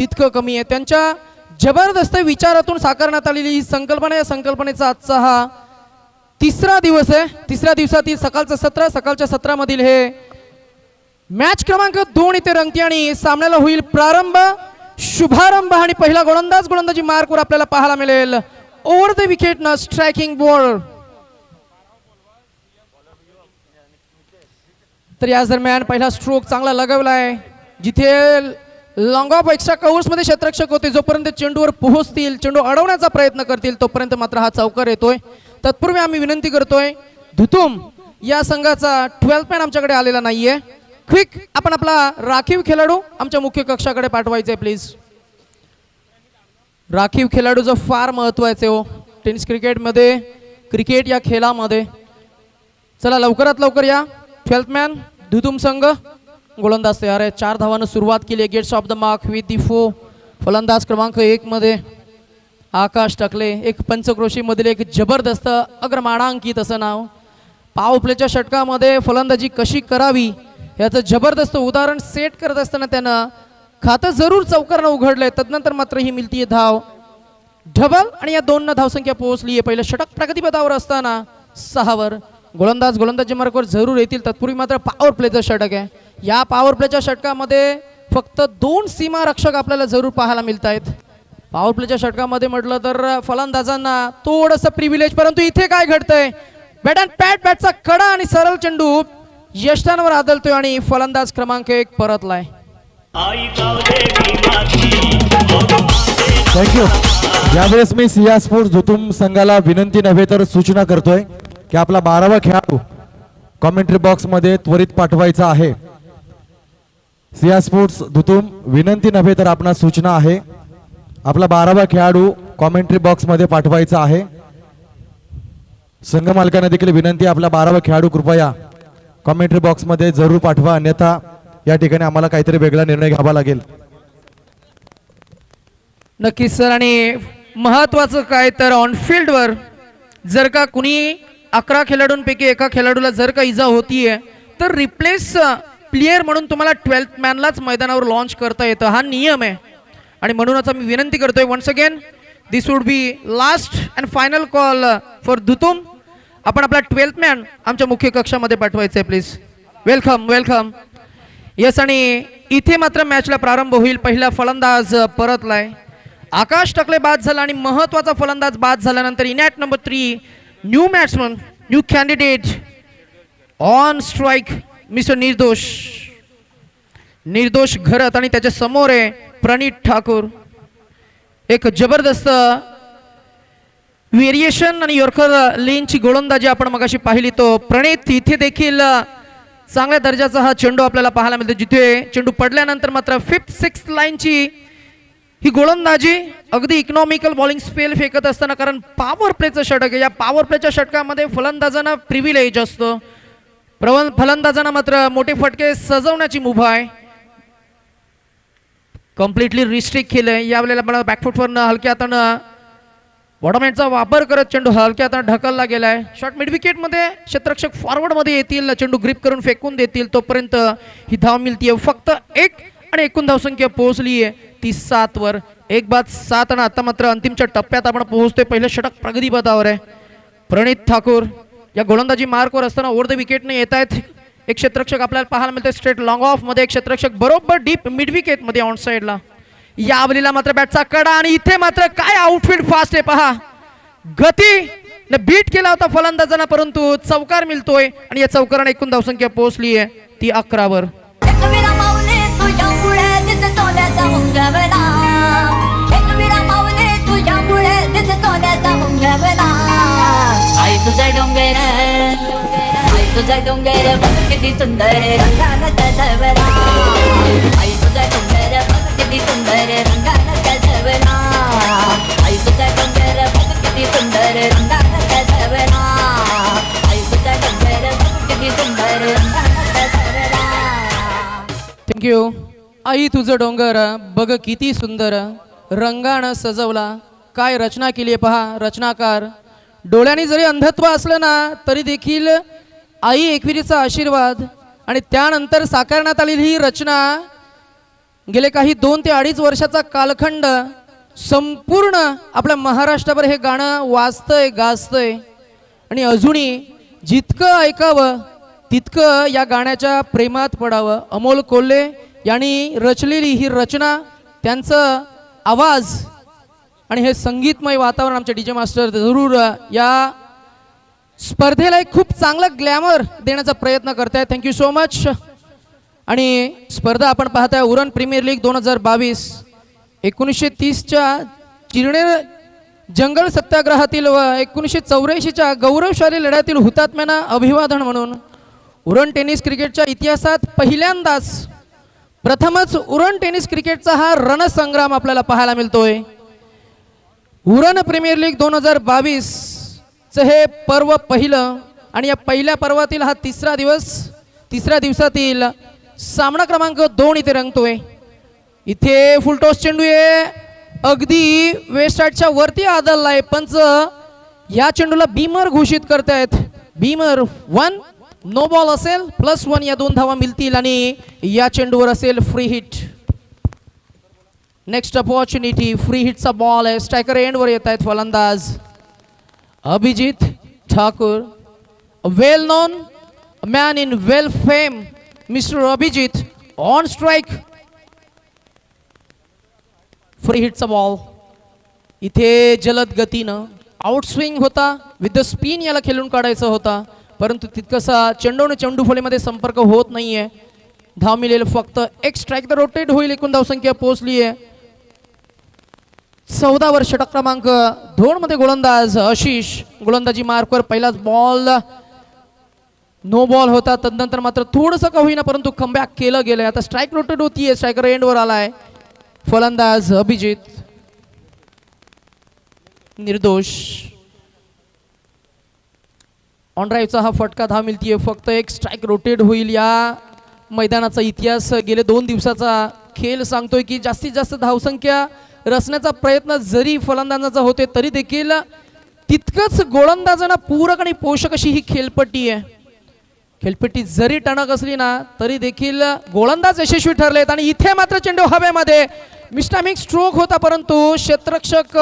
तितकं कमी आहे. त्यांच्या जबरदस्त विचारातून साकारण्यात आलेली ही संकल्पना, या संकल्पनेचा आजचा हा तिसरा दिवस आहे. तिसऱ्या दिवसातील सकाळचं सत्र, सकाळच्या सत्रामधील हे मॅच क्रमांक 2 इथे रंगती आणि सामन्याला होईल प्रारंभ, शुभारंभ. आणि पहिला गोलंदाजी मार्कवर आपल्याला पाहायला मिळेल ओव्हर द विकेट न स्ट्रायकिंग बॉल. तर याच दरम्यान पहिला स्ट्रोक चांगला लगावलाय, जिथे लॉंग ऑफ एक्स्ट्रा कव्हर्स मध्ये क्षेत्ररक्षक होते. जोपर्यंत चेंडूवर पोहोचतील, चेंडू अडवण्याचा प्रयत्न करतील, तोपर्यंत मात्र हा चौकार येतोय. तत्पूर्वी आम्ही विनंती करतोय, धुतुम या संघाचा 12th मॅन आमच्याकडे आलेला नाहीये. क्विक आपण आपला राखीव खेळाडू आमच्या मुख्य कक्षाकडे पाठवायचे प्लीज. राखीव खेळाडू जो फार महत्वाचे हो टेनिस क्रिकेटमध्ये, क्रिकेट या खेळामध्ये. चला लवकरात लवकर या. 12th मॅन धुतुम संघ गोलंदाज तयार आहे. 4 धावांनी सुरुवात केली. Gets off the mark with the 4. फलंदाज क्रमांक 1 मध्ये आकाश टकले. एक पंचक्रोशी मधील एक जबरदस्त अग्रमानांकित असं नाव. पॉवर प्लेच्या षटकामध्ये फलंदाजी कशी करावी याचं जबरदस्त उदाहरण सेट करत असताना त्यानं खातं जरूर चौकारानं उघडलंय. तदनंतर मात्र ही मिळतीये धाव डबल आणि या 2 धावसंख्या पोहोचली आहे. पहिलं षटक प्रगतीपथावर असताना 6 वर गोलंदाजी मार्कवर जरूर येतील. तत्पूर्वी मात्र पॉवर प्लेचं षटक आहे. या पॉवर प्लेच्या षटकामध्ये फक्त 2 सीमारक्षक आपल्याला जरूर पाहायला मिळत आहेत. पॉवर प्लेच्या षटकामध्ये म्हटलं तर फलंदाजांना थोडंसं प्रिव्हिलेज, परंतु इथे काय घडतंय, बॅट अँड पॅट बॅटचा कडा आणि सरळ चेंडू यष्टांवर आदळतोय आणि फलंदाज क्रमांक 1 परतलाय. थँक्यू. यावेळेस मी सिया स्पोर्ट्स धुतुम संघाला विनंती नव्हे तर सूचना करतोय की आपला 12वा खेळाडू कॉमेंट्री बॉक्स मध्ये त्वरित पाठवायचा आहे. सिया स्पोर्ट्स धुतुम विनंती नव्हे तर आपणास सूचना आहे, आपला 12वा खेळाडू कॉमेंट्री बॉक्स मध्ये पाठवायचा आहे. संघ मालकांना देखील विनंती, आपला 12वा खेळाडू कृपया कॉमेंट्री बॉक्स मध्ये जरूर पाठवा, अन्यथा या ठिकाणी आम्हाला काहीतरी वेगळा निर्णय घ्यावा लागेल. नक्कीच सर. आणि महत्वाचं काय तर ऑनफिल्ड वर जर का कुणी 11 खेळाडूंपैकी एका खेळाडूला जर का इजा होतीये तर रिप्लेस प्लेयर म्हणून तुम्हाला 12th मॅनलाच मैदानावर लॉन्च करता येतं. हा नियम आहे आणि म्हणूनच आम्ही विनंती करतोय once again, this would be last and final call for Dhutum. आपण आपला 12th मॅन आमच्या मुख्य कक्षामध्ये पाठवायचं आहे प्लीज. Welcome welcome. यस. आणि इथे मात्र मॅचला प्रारंभ होईल. पहिला फलंदाज परतलाय, आकाश टकले बाद झाला आणि महत्वाचा फलंदाज बाद झाल्यानंतर in at number 3 new batsman, new candidate on strike mister निर्दोष घरत आणि त्याच्या समोर आहे प्रणीत ठाकूर. एक जबरदस्त व्हेरिएशन आणि यॉर्कर लेनची गोलंदाजी आपण मगाशी पाहिली. तो प्रणीत इथे देखील चांगल्या दर्जाचा हा चेंडू आपल्याला पाहायला मिळतो, जिथे चेंडू पडल्यानंतर मात्र 5th 6th लाईनची ही गोलंदाजी अगदी इकॉनॉमिकल बॉलिंग स्पेल फेकत असताना, कारण पॉवर प्लेचं षटक आहे. या पॉवर प्लेच्या षटकामध्ये फलंदाजांना प्रिव्हिलेज असतो, फलंदाजांना मात्र मोठे फटके सजवण्याची मुभा आहे. कम्प्लिटली रिस्ट्रिक्ट केलंय. यावेळेला मला बॅकफुटवरनं हलक्या हातानं बॉटमहँडचा वापर करत चेंडू हलक्या हातानं ढकलला गेलाय. शॉर्ट मिड विकेटमध्ये क्षेत्ररक्षक फॉरवर्ड मध्ये येतील, चेंडू ग्रिप करून फेकून देतील, तोपर्यंत ही धाव मिळतीये फक्त 1 आणि एकूण धावसंख्या पोहोचली आहे ती 7 वर. 1 बाद 7 आणि आता मात्र अंतिमच्या टप्प्यात आपण पोहोचतोय. पहिलं षटक प्रगतीपथावर आहे. प्रणीत ठाकूर या गोलंदाजी मार्कवर असताना ओव्हर द विकेटने येत आहेत. एक क्षेत्ररक्षक आपल्याला पाहायला मिळते स्ट्रेट लॉंग ऑफ मध्ये, एक क्षेत्ररक्षक बरोबर डीप मिड विकेट मध्ये ऑन साइडला. यावलीला मात्र बॅटचा कडा आणि इथे मात्र काय आउटफील्ड फास्ट आहे पहा. गती बीट केला होता फलंदाजांना, परंतु चौकार मिळतोय आणि या चौकाराने एकूण धावसंख्या पोहोचली आहे ती 11 वर. तुझा डोंगर बघ किती सुंदर रंगानं सजवला, आई तुझा डोंगर बघ किती सुंदर रंगानं सजवला, आई तुझा डोंगर बघ किती सुंदर रंगानं सजवला, आई तुझा डोंगर बघ किती सुंदर रंगानं सजवला. थँक्यू. आई तुझं डोंगर बघ किती सुंदर रंगानं सजवला. काय रचना केली आहे पहा रचनाकार. डोळ्यांनी जरी अंधत्व असलं ना तरी देखील आई एकविरीचा आशीर्वाद आणि त्यानंतर साकारण्यात आलेली ही रचना गेले काही 2 ते 2.5 वर्षाचा कालखंड संपूर्ण आपल्या महाराष्ट्रावर हे गाणं वाजतंय गाजतंय आणि अजूनही जितकं ऐकावं तितकं या गाण्याच्या प्रेमात पडावं. अमोल कोल्हे यांनी रचलेली ही रचना, त्यांचं आवाज आणि हे संगीतमय वातावरण आमचे डीजे मास्टर जरूर या स्पर्धेला एक खूप चांगला ग्लॅमर देण्याचा प्रयत्न करतायत. Thank you so much. आणि स्पर्धा आपण पाहताय उरण प्रीमियर लीग 2022. 1930च्या चिरणे जंगल सत्याग्रहातील व 1984च्या गौरवशाली लढ्यातील हुतात्म्यांना अभिवादन म्हणून उरण टेनिस क्रिकेटच्या इतिहासात पहिल्यांदाच प्रथमच उरण टेनिस क्रिकेटचा हा रणसंग्राम आपल्याला पाहायला मिळतोय. उरण प्रीमियर लीग 2022 चं हे पर्व पहिलं आणि या पहिल्या पर्वातील हा तिसऱ्या दिवसातील सामना क्रमांक 2 इथे रंगतोय. इथे फुलटॉस चेंडू आहे अगदी वेस्टार्टच्या वरती आदळलाय. पंच या चेंडूला बीमर घोषित करतायत. बीमर 1, नो बॉल असेल +1 या 2 धावा मिळतील आणि या चेंडूवर असेल free hit. Next opportunity, free हिटचा बॉल आहे. स्ट्रायकर एंडवर येत आहेत फलंदाज Abhijit Thakur. Well known man in well fame mister Abhijit on strike. Free हिटचा बॉल इथे जलद गतीनं आउटस्विंग होता. विथ द स्पिन याला खेळून काढायचा होता, परंतु तितकसा चेंडू आणि चेंडू फळीमध्ये संपर्क होत नाहीये. धाव मिळेल फक्त एक स्ट्राइक. तर रोटेट होईल. एकूण धावसंख्या पोहोचली आहे 14 वर. षटक क्रमांक 2 मध्ये गोलंदाज आशिष. गोलंदाजी मार्कवर पहिलाच बॉल नो बॉल होता. तदनंतर मात्र थोडंसं का होईना परंतु कमबॅक केलं गेलंय. आता स्ट्राइक रोटेट होतीये. स्ट्रायकर एंडवर आलाय. फलंदाज अभिजित निर्दोष. ऑन ड्राईव्हचा हा फटका. धाव मिळतीये फक्त एक. स्ट्राइक रोटेट होईल. या मैदानाचा इतिहास गेले 2 दिवसाचा खेळ सांगतोय की जास्तीत जास्त धावसंख्या रचण्याचा प्रयत्न जरी फलंदाजांचा होते तरी देखील तितकंच गोलंदाजांना पूरक आणि पोषक अशी ही खेळपट्टी आहे. खेळपट्टी जरी टणक असली ना तरी देखील गोलंदाज यशस्वी ठरलेत. आणि इथे मात्र चेंडू हवेमध्ये मिस्टामिक स्ट्रोक होता, परंतु क्षेत्ररक्षक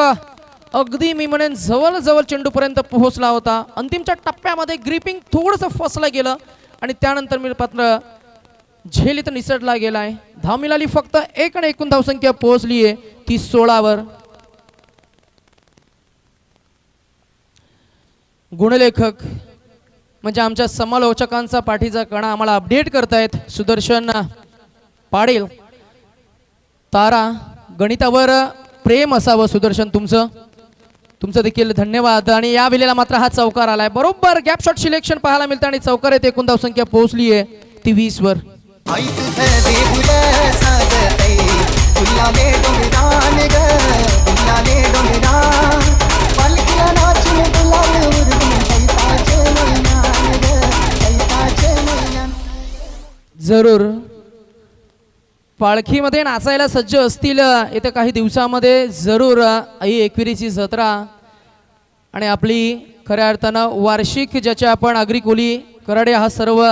अगदी मी म्हणेन जवळ चेंडूपर्यंत पोहोचला होता. अंतिमच्या टप्प्यामध्ये ग्रिपिंग थोडंसं फसलं गेलं आणि त्यानंतर मी पात्र झेलीत निसटला गेलाय. धाव मिळाली फक्त 1 आणि एकूण धावसंख्या पोहोचली आहे ती 16 वर. गुणलेखक म्हणजे आमच्या समालोचकांचा पाठीचा कणा आम्हाला अपडेट करतायत सुदर्शन पाटील. तारा गणितावर प्रेम असावं सुदर्शन तुमचं देखील धन्यवाद. आणि या वेळेला मात्र हा चौकार आलाय. बरोबर गॅप शॉट सिलेक्शन पाहायला मिळतं आणि चौकार येते. एकूण धावसंख्या पोहोचली आहे ती 20 वर. जरूर पालखीमध्ये नाचायला सज्ज असतील येत्या काही दिवसामध्ये. जरूर आई एकविरीची जत्रा आणि आपली खऱ्या अर्थानं वार्षिक ज्याच्या आपण आगरी कोली कराडे हा सर्व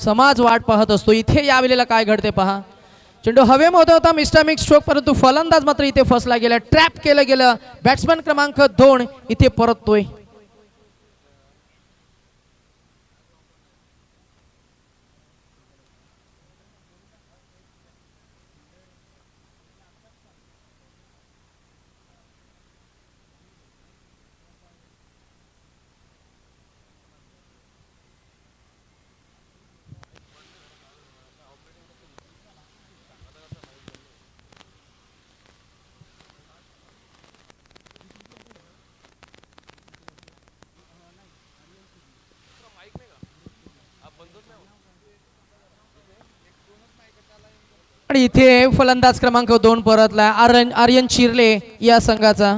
समाज वाट पाहत असतो. इथे या वेळेला काय घडते पहा. चेंडू हवेमध्ये होता. मिस्टामिक स्ट्रोक, परंतु फलंदाज मात्र इथे फसला गेला. ट्रॅप केलं गेलं. बॅट्समन क्रमांक 2 इथे परततोय. आणि इथे फलंदाज क्रमांक 2 परतला. आर्यन चिरले या संघाचा.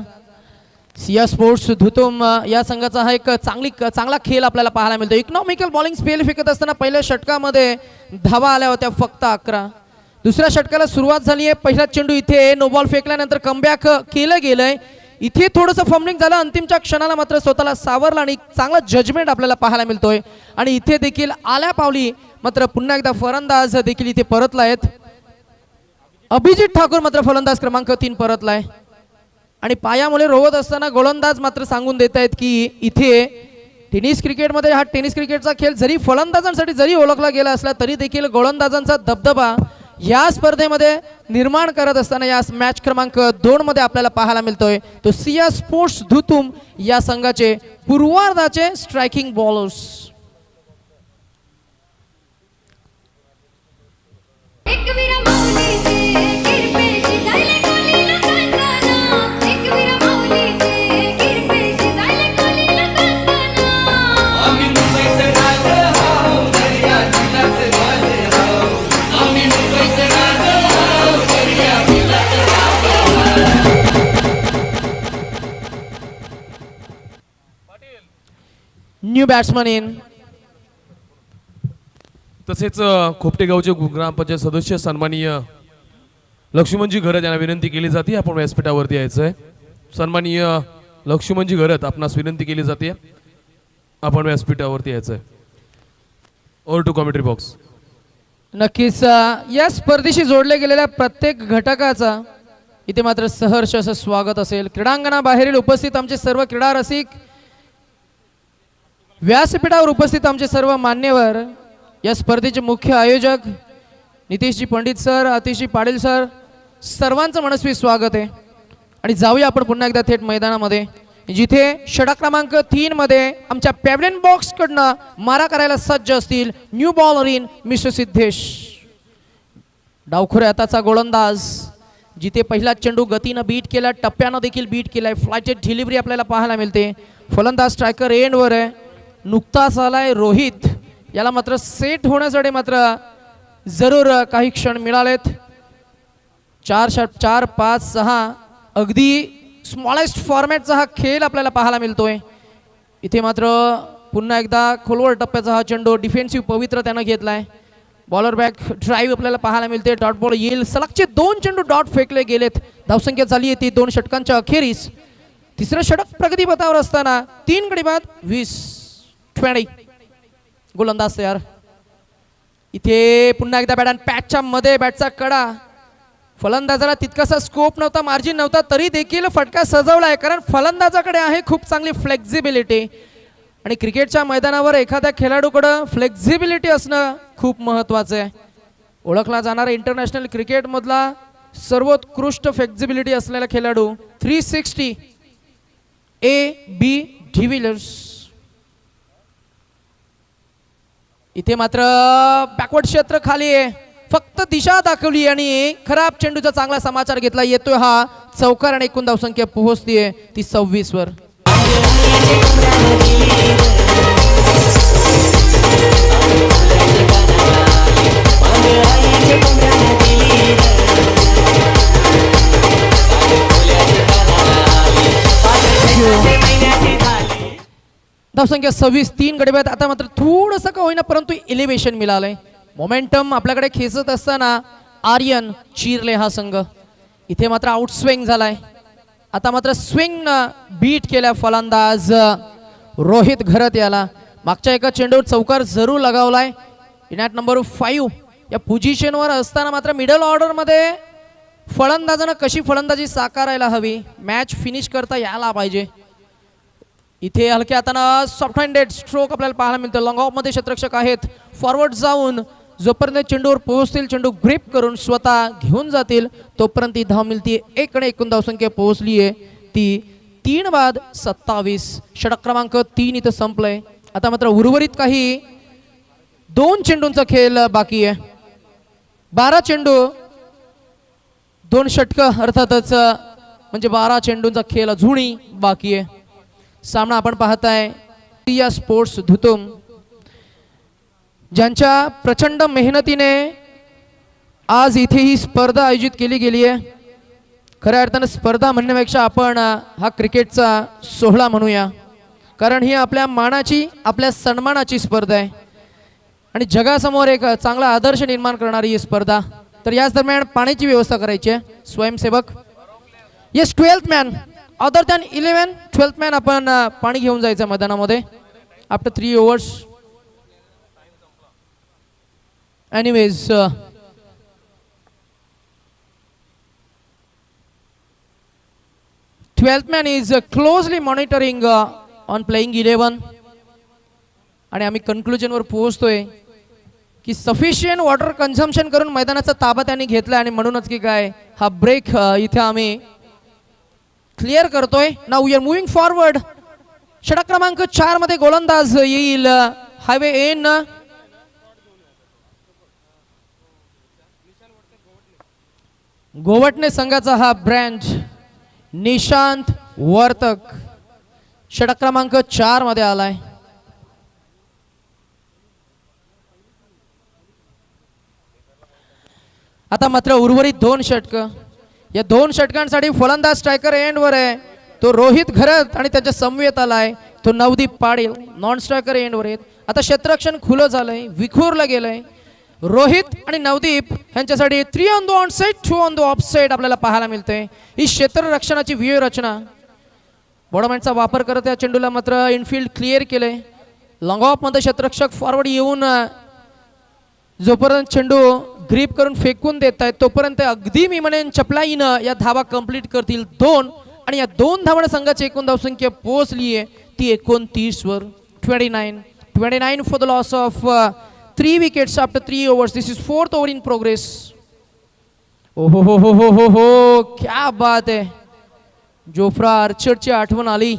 सिया स्पोर्ट्स धुतुम या संघाचा हा एक चांगला खेळ आपल्याला पाहायला मिळतो. इकॉनॉमिकल बॉलिंग स्पेल फेकत असताना पहिल्या षटकामध्ये धावा आल्या होत्या फक्त 11. दुसऱ्या षटकाला सुरुवात झाली आहे. पहिला चेंडू इथे नो बॉल फेकल्यानंतर कमबॅक केलं गेलंय. इथे थोडंसं फॉर्मलिंग झालं. अंतिमच्या क्षणाला मात्र स्वतःला सावरला आणि चांगला जजमेंट आपल्याला पाहायला मिळतोय. आणि इथे देखील आल्या पावली मात्र पुन्हा एकदा फलंदाज देखील इथे परतला आहेत. अभिजित ठाकूर मात्र फलंदाज क्रमांक 3 परतलाय आणि पायामुळे रोवत असताना गोलंदाज मात्र सांगून देत आहेत की इथे टेनिस क्रिकेटमध्ये हा टेनिस क्रिकेटचा खेळ जरी फलंदाजांसाठी जरी ओळखला गेला असला तरी देखील गोलंदाजांचा दबदबा या स्पर्धेमध्ये निर्माण करत असताना या मॅच क्रमांक 2 मध्ये आपल्याला पाहायला मिळतोय. तो सिया स्पोर्ट्स धुतुम या संघाचे पूर्वार्धाचे striking bowlers. New batsman in. तसेच खोपटे गावचे ग्रामपंचायत सदस्य सन्माननीय लक्ष्मणजी घरत यांना विनंती केली जाते आपण व्यासपीठावरती यायचं आहे. सन्माननीय लक्ष्मणजी घरत आपणास विनंती केली जाते आपण व्यासपीठावरती यायचं आहे. Over to commentary box. नक्कीच या स्पर्धेशी जोडले गेलेल्या प्रत्येक घटकाचा इथे मात्र सहर्ष असं स्वागत असेल. क्रीडांगणाबाहेरील उपस्थित आमचे सर्व क्रीडा रसिक, व्यासपीठावर उपस्थित आमचे सर्व मान्यवर, या स्पर्धेचे मुख्य आयोजक नितीशजी पंडित सर, आतिशजी पाटील सर, सर्वांचं मनस्वी स्वागत आहे. आणि जाऊया आपण पुन्हा एकदा थेट मैदानामध्ये जिथे षटक क्रमांक 3 मध्ये आमच्या पॅव्हलियन बॉक्स कडनं मारा करायला सज्ज असतील new bowler in mister Siddhesh. डावखुरे हाताचा गोलंदाज जिथे पहिला चेंडू गतीनं बीट केला, टप्प्यानं देखील बीट केलाय, फ्लायटेड डिलिव्हरी आपल्याला पाहायला मिळते. फलंदाज स्ट्रायकर एंडवर आहे, नुकताच आलाय रोहित. याला मात्र सेट होण्यासाठी मात्र जरूर काही क्षण मिळालेत. 4 5 6 अगदी स्मॉलेस्ट फॉर्मॅटचा हा खेळ आपल्याला पाहायला मिळतोय. इथे मात्र पुन्हा एकदा खोलवर टप्प्याचा हा चेंडू डिफेन्सिव्ह पवित्र त्यानं घेतलाय. बॉलर बॅक ड्राईव्ह आपल्याला पाहायला मिळते. डॉट बॉल येईल. सलगचे 2 चेंडू डॉट फेकले गेलेत. धावसंख्या झाली आहे ती 2 षटकांच्या अखेरीस. तिसरं षटक प्रगतीपथावर असताना 3 गडी बाद 20 गोलंदाज तयार. इथे पुन्हा एकदा बॅट आणि पॅचच्या मध्ये बॅटचा कडा. फलंदाजाला तितकासा स्कोप नव्हता, मार्जिन नव्हता, तरी देखील फटका सजवला आहे. कारण फलंदाजाकडे आहे खूप चांगली फ्लेक्झिबिलिटी आणि क्रिकेटच्या मैदानावर एखाद्या खेळाडूकडं फ्लेक्झिबिलिटी असणं खूप महत्त्वाचं आहे. ओळखला जाणारा इंटरनॅशनल क्रिकेटमधला सर्वोत्कृष्ट फ्लेक्झिबिलिटी असलेला खेळाडू 360 A.B. डिव्हिलियर्स. इथे मात्र बॅकवर्ड क्षेत्र खाली आहे, फक्त दिशा दाखवली आणि खराब चेंडूचा चांगला समाचार घेतला. येतोय हा चौकार आणि एकूण धावसंख्या पोहोचतीये ती 26 वर. धावसंख्या 26, 3 गडी बाद. आता मात्र थोडंसं का होईना परंतु एलिव्हेशन मिळालंय. मोमेंटम आपल्याकडे खेचत असताना आर्यन चिरले हा संघ. इथे मात्र आउटस्विंग झालाय. आता मात्र स्विंग बीट केल्या फलंदाज रोहित घरत याला. मागच्या एका चेंडूवर चौकार जरूर लगावलाय. इन नंबर 5 या पोझिशनवर असताना मात्र मिडल ऑर्डर मध्ये फलंदाजानं कशी फलंदाजी साकारायला हवी, मॅच फिनिश करता यायला पाहिजे. इथे हलक्या हातानं सॉफ्ट हँडेड स्ट्रोक आपल्याला पाहायला मिळतं. लॉंग ऑफ मध्ये क्षेत्ररक्षक आहेत, फॉरवर्ड जाऊन जोपर्यंत चेंडूवर पोहोचतील, चेंडू ग्रिप करून स्वतः घेऊन जातील तोपर्यंत ही धाव मिळते. 1 आणि एकूण धावसंख्या पोहोचली आहे ती 3 बाद 27. षटक क्रमांक 3 इथं संपलंय. आता मात्र उर्वरित काही 2 चेंडूंचा खेळ बाकी आहे. 12 चेंडू 2 षटकं अर्थातच म्हणजे 12 चेंडूंचा खेळ अजूनही बाकी आहे. सामना आपण पाहताय सिया स्पोर्ट्स धुतुम, ज्यांच्या प्रचंड मेहनतीने आज इथे ही स्पर्धा आयोजित केली गेली आहे. खऱ्या अर्थानं स्पर्धा म्हणण्यापेक्षा आपण हा क्रिकेटचा सोहळा म्हणूया, कारण ही आपल्या मानाची, आपल्या सन्मानाची स्पर्धा आहे आणि जगासमोर एक चांगला आदर्श निर्माण करणारी ही स्पर्धा. तर याच दरम्यान पाण्याची व्यवस्था करायची आहे. स्वयंसेवक yes 12th man other than 11 12th man आपण पाणी घेऊन जायचं मैदानामध्ये after 3 overs. Anyways 12th man is closely monitoring on playing 11. आणि आम्ही कन्क्लुजनवर पोहोचतोय की सफिशियंट वॉटर कन्झम्पशन करून मैदानाचा ताबा त्यांनी घेतला आणि म्हणूनच की काय हा ब्रेक इथे आम्ही क्लिअर करतोय. Now we are moving forward. षटक क्रमांक 4 मध्ये गोलंदाज येईल हायवे एन. गोवटणे संघाचा हा ब्रँड निशांत वर्तक षटक क्रमांक 4 मध्ये आलाय. आता मात्र उर्वरित 2 षटक. या 2 षटकांसाठी फलंदाज स्ट्रायकर एंडवर आहे तो रोहित घरत आणि त्याच्या समवेत आलाय तो नवदीप पाटील. नॉन स्ट्रायकर एंडवर आहेत. आता क्षेत्ररक्षण खुलं झालंय विखुरलं गेलंय. रोहित आणि नवदीप यांच्यासाठी 3 on the on side 2 on the of side आपल्याला पाहायला मिळते. ही क्षेत्ररक्षणाची व्यूहरचना. बॉडमॅनचा वापर करत या चेंडूला मात्र इनफिल्ड क्लिअर केलंय. लॉंग ऑफ मध्ये क्षेत्ररक्षक फॉरवर्ड येऊन जोपर्यंत चेंडू ग्रीप करून फेकून देत आहेत तोपर्यंत अगदी मी म्हणेन चपलाईनं या धावा कंप्लीट करतील 2. आणि या 2 धावांना संघाची एकूण धावसंख्या पोहोचली आहे ती 29 वर. 29 for the loss of 3 wickets after 3 overs. This is 4th over in progress. ओहो हो हो हो हो हो क्या बात आहे. जोफ्रा आर्चरची आठवण आली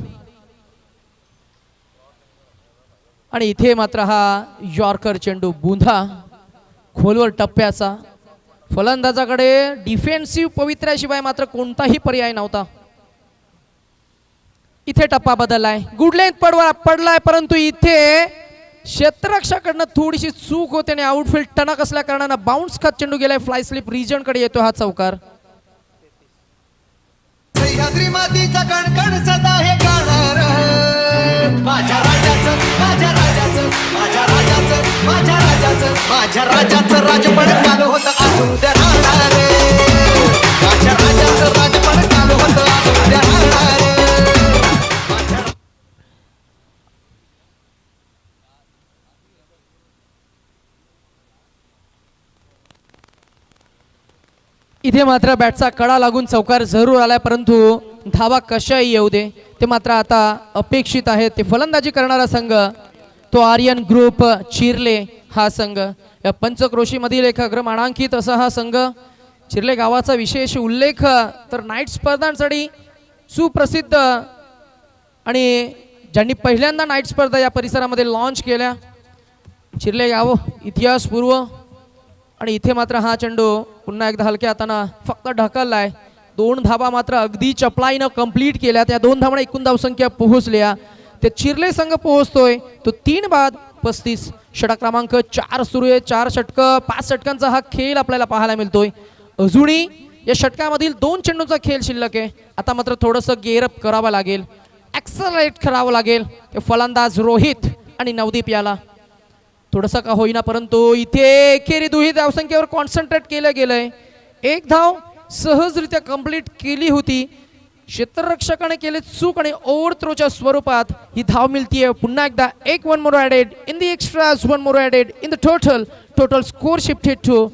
आणि इथे मात्र हा यॉर्कर चेंडू बुंधा खोलवर टप्प्याचा. फलंदाजाकडे डिफेन्सिव्ह पवित्र्याशिवाय मात्र कोणताही पर्याय नव्हता. इथे टप्पा बदललाय. गुड लेंथ पडलाय परंतु इथे क्षेत्ररक्षकाकडनं थोडीशी चूक होते आणि आउटफील्ड टणक असल्या कारणानं बाउन्स खात चेंडू गेलाय. फ्लाय स्लिप रिजन कडे येतो हा चौकार. सह्याद्री मातीचा कणकण सदा हे गाणार माझ्या राजाचं माझ्या राजाचं माझ्या राजाचं माझ्या राजाचं माझ्या राजाचं राजपण चालू होतं अजून उद्या राहणार माझ्या राजाचं राजपण चालू होतं अजून उद्या राहणार. इथे मात्र बॅटचा कडा लागून चौकार जरूर आलाय परंतु धावा कशाही येऊ दे ते मात्र आता अपेक्षित आहे. ते फलंदाजी करणारा संघ तो आर्यन ग्रुप चिर्ले हा संघ. या पंचक्रोशीमधील एक अग्रमानांकित असा हा संघ. चिर्ले गावाचा विशेष उल्लेख तर नाईट स्पर्धांसाठी सुप्रसिद्ध आणि ज्यांनी पहिल्यांदा नाईट स्पर्धा या परिसरामध्ये लॉन्च केल्या. चिर्ले गाव इतिहास पूर्व. आणि इथे मात्र हा चेंडू पुन्हा एकदा हलक्या हाताना फक्त ढकललाय. 2 धावा मात्र अगदी चपलाईनं कंप्लीट केल्या. त्या 2 धावांना एकूण धावसंख्या पोहोचल्या. ते चिर्ले संघ पोहोचतोय तो 3 बाद 35. षटक क्रमांक 4 सुरू आहे. 4 षटक 5 षटकांचा हा खेळ आपल्याला पाहायला मिळतोय. अजूनही या षटकामधील 2 चेंडूंचा खेळ शिल्लक आहे. आता मात्र थोडंसं गेअरअप करावं लागेल. ॲक्सलरेट करावं लागेल. ते फलंदाज रोहित आणि नवदीप याला थोडंसं का होईना परंतु इथे एकेरी दुही धावसंख्येवर कॉन्सन्ट्रेट केलं गेलंय. 1 धाव सहजरित्या कंप्लीट केली होती. क्षेत्ररक्षकाने केले चूक आणि ओव्हर थ्रोच्या स्वरूपात ही धाव मिळतीये. पुन्हा एकदा 1 more added in the extras 1 more added in the total score shifted to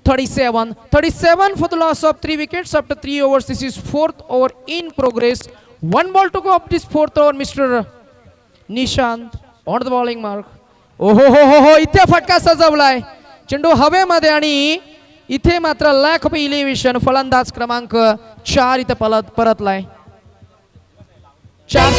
37 for the loss of 3 wickets after 3 overs. This is 4th over in progress. 1 ball to go of this 4th over. Mister Nishant on the bowling mark. ओहो हो हो हो इथे फटका सजवलाय चेंडू हवेमध्ये आणि इथे मात्र लॅक ऑफ इलिव्हेशन. फलंदाज क्रमांक 4 इथे परतलाय. 4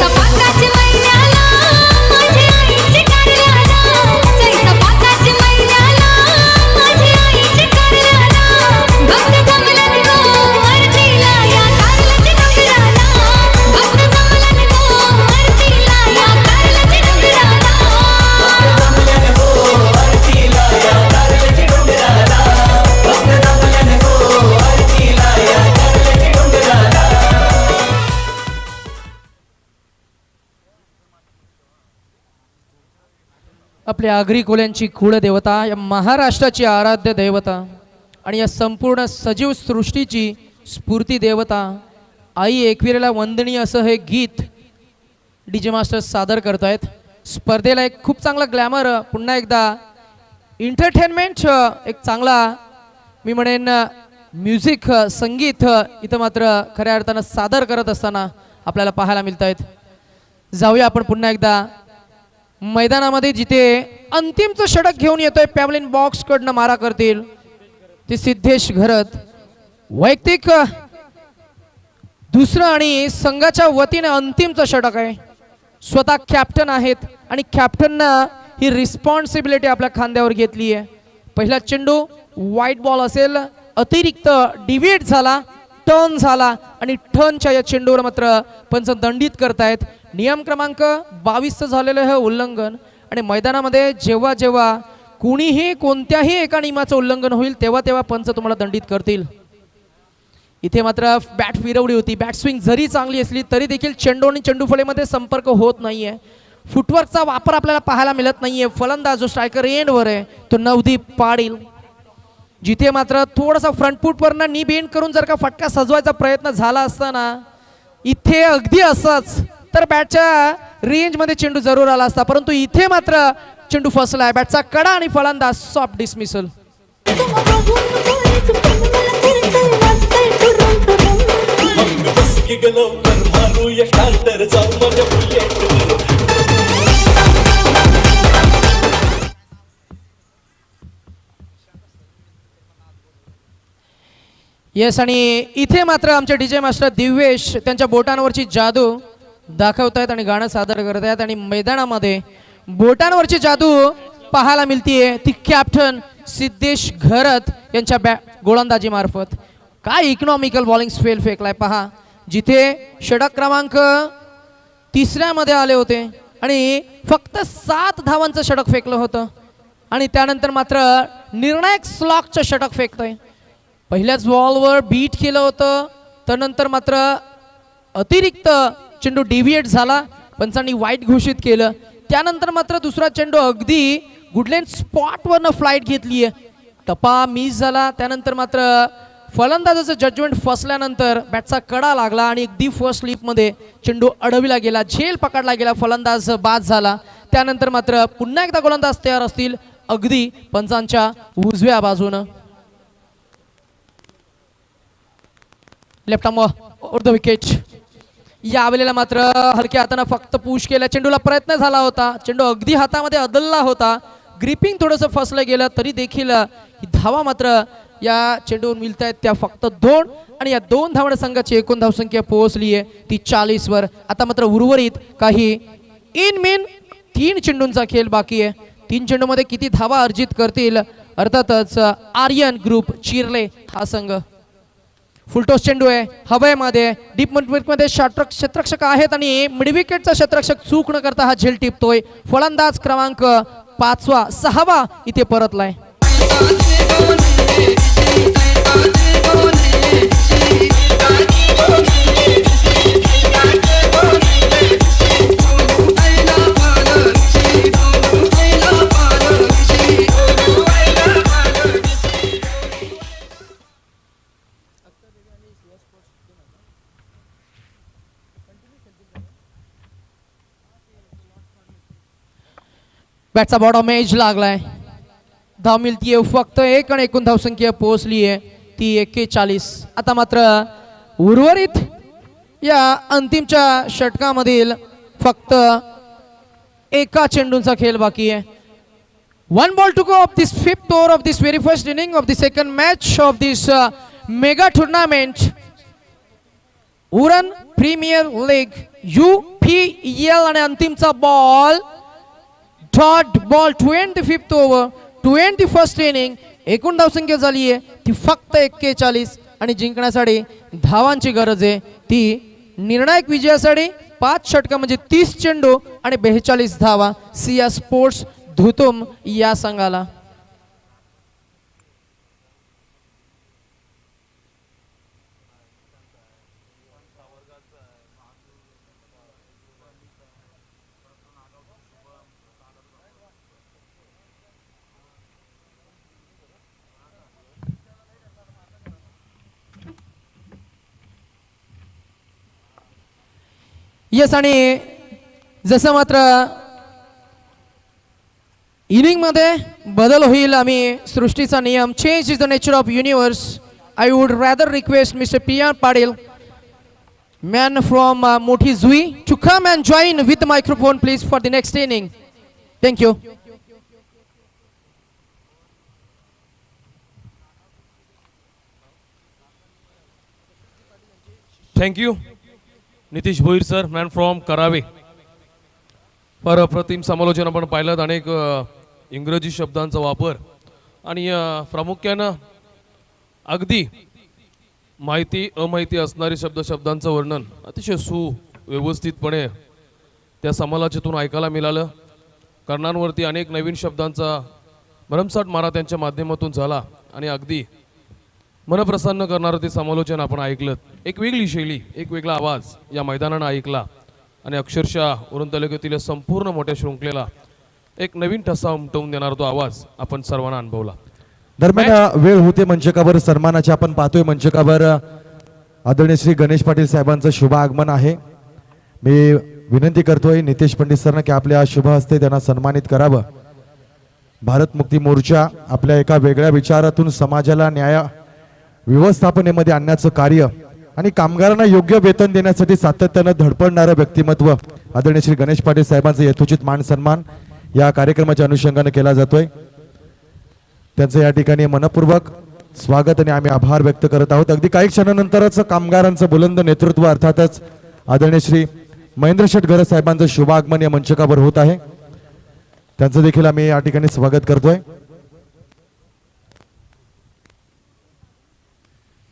आपल्या आगरी कोल्यांची कुळदेवता, या महाराष्ट्राची आराध्य देवता आणि या संपूर्ण सजीव सृष्टीची स्फूर्ती देवता आई एकविरेला वंदनीय असं हे गीत डीजे मास्टर्स सादर करत आहेत. स्पर्धेला एक खूप चांगला ग्लॅमर, पुन्हा एकदा एंटरटेनमेंट, एक चांगला मी म्हणेन म्युझिक संगीत इथं मात्र खऱ्या अर्थानं सादर करत असताना आपल्याला पाहायला मिळत आहेत. जाऊया आपण पुन्हा एकदा मैदानामध्ये, जिथे अंतिमचं षटक घेऊन येतोय पॅवलिन बॉक्स कडनं मारा करतील ते सिद्धेश घरत. वैयक्तिक दुसरं आणि संघाच्या वतीने अंतिमचं षटक आहे. स्वतः कॅप्टन आहेत आणि कॅप्टननं ही रिस्पॉन्सिबिलिटी आपल्या खांद्यावर घेतली आहे. पहिला चेंडू व्हाईट बॉल असेल, अतिरिक्त डिव्हिएट झाला, टर्न झाला आणि टर्नच्या या चेंडूवर मात्र पंच दंडित करतायत. नियम क्रमांक 22 झालेलं हे उल्लंघन आणि मैदानामध्ये जेव्हा जेव्हा कुणीही कोणत्याही एका नियमाचं उल्लंघन होईल तेव्हा तेव्हा पंच तुम्हाला दंडित करतील. इथे मात्र बॅट फिरवली होती. बॅट स्विंग जरी चांगली असली तरी देखील चेंडू आणि चेंडू फळीमध्ये संपर्क होत नाहीये. फुटवर्कचा वापर आपल्याला पाहायला मिळत नाहीये. फलंदाज जो स्ट्रायकर एंडवर आहे तो नवदीप पाटील. जिथे मात्र थोडासा फ्रंट फुटवरनं नी बेंड करून जर का फटका सजवायचा प्रयत्न झाला असताना इथे अगदी असंच तर बॅटच्या रेंजमध्ये चेंडू जरूर आला असता, परंतु इथे मात्र चेंडू फसलाय. बॅटचा कडा आणि फलंदाज सॉफ्ट डिसमिसल. येस, आणि इथे मात्र आमचे डीजे मास्टर दिव्येश त्यांच्या बोटांवरची जादू दाखवतायत आणि गाणं सादर करत आहेत. आणि मैदानामध्ये बोटांवरची जादू पाहायला मिळतीये ती कॅप्टन सिद्धेश घरत यांच्या गोलंदाजी मार्फत. काय इकॉनॉमिकल बॉलिंग स्पेल फेकलाय पहा. जिथे षटक क्रमांक 3 मध्ये आले होते आणि फक्त 7 धावांचं षटक फेकलं होतं आणि त्यानंतर मात्र निर्णायक स्लॉकचं षटक फेकतंय. पहिल्याच बॉलवर बीट केलं होतं, त्यानंतर मात्र अतिरिक्त चेंडू डिव्हिएट झाला, पंचांनी वाईट घोषित केलं. त्यानंतर मात्र दुसरा चेंडू अगदी गुडलँड स्पॉटवरनं फ्लाईट घेतली आहे, टप्पा मिस झाला. त्यानंतर मात्र फलंदाजाचं जजमेंट फसल्यानंतर बॅटचा कडा लागला आणि अगदी फर्स्ट स्लिपमध्ये चेंडू अडविला गेला, झेल पकडला गेला, फलंदाज बाद झाला. त्यानंतर मात्र पुन्हा एकदा गोलंदाज तयार असतील अगदी पंचांच्या उजव्या बाजूनं. Left arm over the wicket. यावेळेला मात्र हलक्या हाताने फक्त पुश केला. चेंडूला प्रयत्न झाला होता, चेंडू अगदी हातामध्ये अदलला होता, ग्रिपिंग थोडंसं फसलं गेलं तरी देखील ही धावा मात्र या चेंडूवर मिळत आहेत त्या फक्त 2 आणि या 2 धावण्या संघाची एकूण धावसंख्या पोहोचली आहे ती 40 वर. आता मात्र उर्वरित काही इन मेन 3 चेंडूंचा खेळ बाकी आहे. 3 चेंडूमध्ये किती धावा अर्जित करतील, अर्थातच आर्यन ग्रुप चिरले हा संघ. फुलटॉस चेंडू आहे हवेमध्ये, डीप मध्ये क्षेत्ररक्षक आहेत आणि मिड विकेटचा क्षेत्ररक्षक चूक न करता हा झेल टिपतोय. फलंदाज क्रमांक 5वा 6वा इथे परतलाय. बॅटचा बॉटम एज लागलाय. धाव मिळतीये फक्त 1 आणि एकूण धावसंख्या पोहोचली आहे ती 41. आता मात्र उर्वरित या अंतिमच्या षटकामधील फक्त एका चेंडूंचा खेळ बाकी आहे. 1 ball to go of this 5th over of this very first inning of the second match of this mega tournament. Uran premier league UPL आणि अंतिमचा ball dot ball 25th over 21st inning. एकूण धावसंख्या झाली आहे ती फक्त 41 आणि जिंकण्यासाठी धावांची गरज आहे ती निर्णायक विजयासाठी 5 षटका म्हणजे 30 चेंडू आणि 42 धावा सिया स्पोर्ट्स धुतुम या संघाला. येस, आणि जसं मात्र इनिंग मध्ये बदल होईल, आम्ही सृष्टीचा नियम change is the nature of universe I would rather request Mr. P.R. Padil, man from Moti Zui, to come and join with the microphone, please, for the next inning. Thank you. Thank you Nitish Bhoir sir, man from करावे. फार अप्रतिम समालोचन आपण पाहिलं. अनेक इंग्रजी शब्दांचा वापर आणि प्रामुख्यानं अगदी माहिती अमाहिती असणारे शब्दांचं वर्णन अतिशय सुव्यवस्थितपणे त्या समालोचनातून ऐकायला मिळालं. कर्णांवरती अनेक नवीन शब्दांचा भरमसाठ मारा त्यांच्या माध्यमातून झाला आणि अगदी मनप्रसन्न करणारं ते समालोचन आपण ऐकलं. एक वेगळी शैली, एक वेगळा आवाज या मैदानानं ऐकला आणि अक्षरशः वरून तालुक्यातील संपूर्ण मोठ्या शृंखलेला एक नवीन ठसा उमटवून देणारा तो आवाज आपण सर्वांना अनुभवला. दरम्यान वेळ होते मंचकावर सन्मानाचे. आपण पाहतोय मंचकावर आदरणीय श्री गणेश पाटील साहेबांचं शुभ आगमन आहे. मी विनंती करतोय नितेश पंडित सरना की आपल्या शुभ हस्ते त्यांना सन्मानित करावं. भारत मुक्ती मोर्चा आपल्या एका वेगळ्या विचारातून समाजाला न्याय व्यवस्थापनेमध्ये आणण्याचं कार्य आणि कामगारांना योग्य वेतन देण्यासाठी सातत्यानं धडपडणारं व्यक्तिमत्व आदरणीय श्री गणेश पाटील साहेबांचा यथोचित मान सन्मान या कार्यक्रमाच्या अनुषंगाने केला जातोय. त्यांचं या ठिकाणी मनपूर्वक स्वागत आणि आम्ही आभार व्यक्त करत आहोत. अगदी काही क्षणानंतरच कामगारांचं बुलंद नेतृत्व अर्थातच आदरणीय श्री महेंद्र शेठ घरत साहेबांचं शुभागमन या मंचकावर होत आहे. त्यांचं देखील आम्ही या ठिकाणी स्वागत करतोय.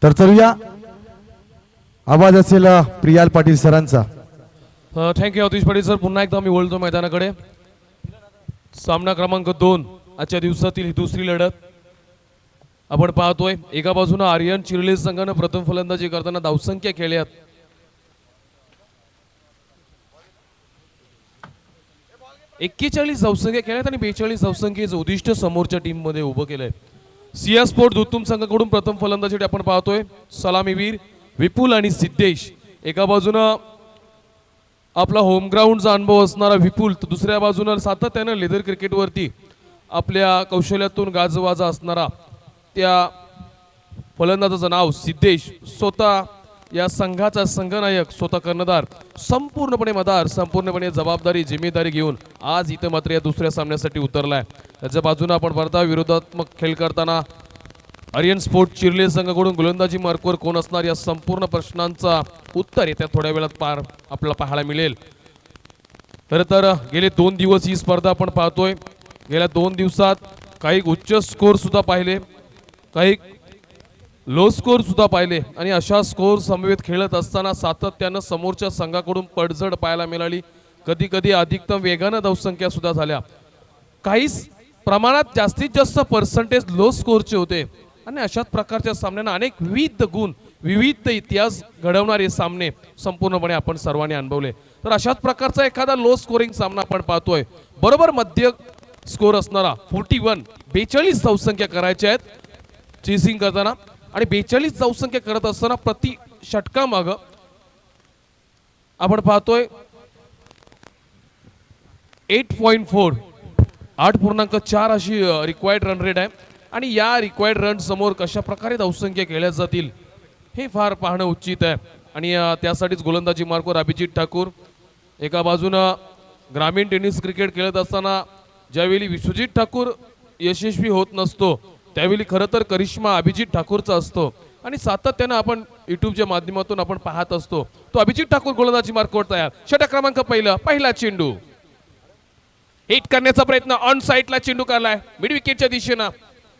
तर चलूया, आवाज असेल प्रियाल पाटील सरांचा. थँक्यू अतिश पाटील सर. पुन्हा एकदा मी वळतो मैदानाकडे. सामना क्रमांक 2 आजच्या दिवसातील ही दुसरी लढत आपण पाहतोय. एका बाजूनं आर्यन चिर्ले संघानं प्रथम फलंदाजी करताना धावसंख्या खेळल्यात. एक्केचाळीस धावसंख्या खेळल्यात आणि 42 धावसंख्येचं उद्दिष्ट समोरच्या टीम मध्ये उभं केलंय. सिया स्पोर्ट दुतुम संघाकडून प्रथम फलंदाजी आपण पाहतोय सलामीवीर विपुल आणि सिद्धेश. एका बाजूनं आपला होम ग्राउंडचा अनुभव असणारा विपुल, तर दुसऱ्या बाजूनं सातत्यानं लेदर क्रिकेटवरती आपल्या कौशल्यातून गाजवाजा असणारा त्या फलंदाजाचं नाव सिद्धेश. स्वतः या संघाचा संघनायक, स्वतः कर्णधार, संपूर्णपणे मदार, संपूर्णपणे जबाबदारी जिम्मेदारी घेऊन आज इथं मात्र या दुसऱ्या सामन्यासाठी उतरलाय. त्याच्या बाजूने आपण पाहता विरोधात्मक खेळ करताना आर्यन स्पोर्ट चिर्ले संघाकडून गोलंदाजी मार्कवर कोण असणार या संपूर्ण प्रश्नांचा उत्तर येत्या थोड्या वेळात आपल्याला पाहायला मिळेल. खरं तर गेले 2 दिवस ही स्पर्धा आपण पाहतोय. गेल्या 2 दिवसात काही उच्च स्कोर सुद्धा पाहिले, काही लो स्कोर सुद्धा पाहिले आणि अशा स्कोर समवेत खेळत असताना सातत्यानं समोरच्या संघाकडून पडझड पाहायला मिळाली. कधी कधी अधिकतम वेगानं धावसंख्या सुद्धा झाल्या. काही प्रमाणात जास्तीत जास्त पर्सेंटेज लो स्कोरचे होते आणि अशाच प्रकारच्या सामन्यांना अनेक विविध गुण, विविध इतिहास घडवणारे सामने संपूर्णपणे आपण सर्वांनी अनुभवले. तर अशाच प्रकारचा एखादा लो स्कोरिंग सामना आपण पाहतोय. बरोबर मध्य स्कोर असणारा 42 धावसंख्या करायच्या आहेत चेसिंग करताना आणि 42 धावसंख्या करत असताना प्रति षटकामाग आपण पाहतोय 8.4 8.4 अशी रिक्वायर्ड रन रेट आहे आणि या रिक्वायर्ड रन समोर कशा प्रकारे धावसंख्या केल्या जातील हे फार पाहणं उचित आहे. आणि त्यासाठीच गोलंदाजी मार्कवर अभिजित ठाकूर. एका बाजूनं ग्रामीण टेनिस क्रिकेट खेळत असताना ज्यावेळी विश्वजित ठाकूर यशस्वी होत नसतो त्यावेळी खरं तर करिश्मा अभिजित ठाकूरचा असतो आणि सातत्यानं आपण युट्यूबच्या माध्यमातून आपण पाहत असतो. तो अभिजित ठाकूर गोलंदाजी मार्कवर तयार. षटक क्रमांक पहिला चेंडू हिट करण्याचा प्रयत्न, ऑन साईडला चेंडू काढलाय मिड विकेटच्या दिशेनं.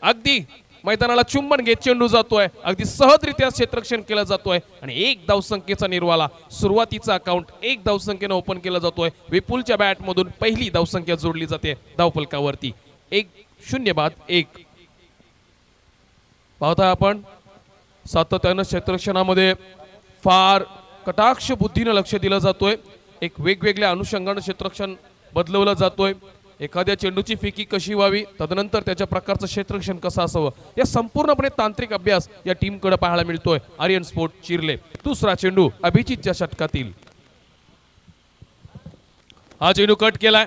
अगदी मैदानाला चुंबन घेत चेंडू जातोय, अगदी सहजरित्या क्षेत्ररक्षण केलं जातोय आणि 1 धावसंख्येचा निर्वाला. सुरुवातीचा अकाउंट 1 धावसंख्येनं ओपन केला जातोय. विपुलच्या बॅट मधून पहिली धावसंख्या जोडली जाते धावफलकावरती. 1-0 पाहता आपण सातत्यानं क्षेत्ररक्षणामध्ये फार कटाक्ष बुद्धीनं लक्ष दिलं जातोय. एक वेगवेगळ्या अनुषंगानं क्षेत्ररक्षण बदलवलं जातोय. एखाद्या चेंडूची फेकी कशी व्हावी, तदनंतर त्याच्या प्रकारचं क्षेत्ररक्षण कसं असावं, या संपूर्णपणे तांत्रिक अभ्यास या टीमकडे पाहायला मिळतोय आर्यन स्पोर्ट चिर्ले. दुसरा चेंडू अभिजितच्या षटकातील. हा चेंडू कट केलाय,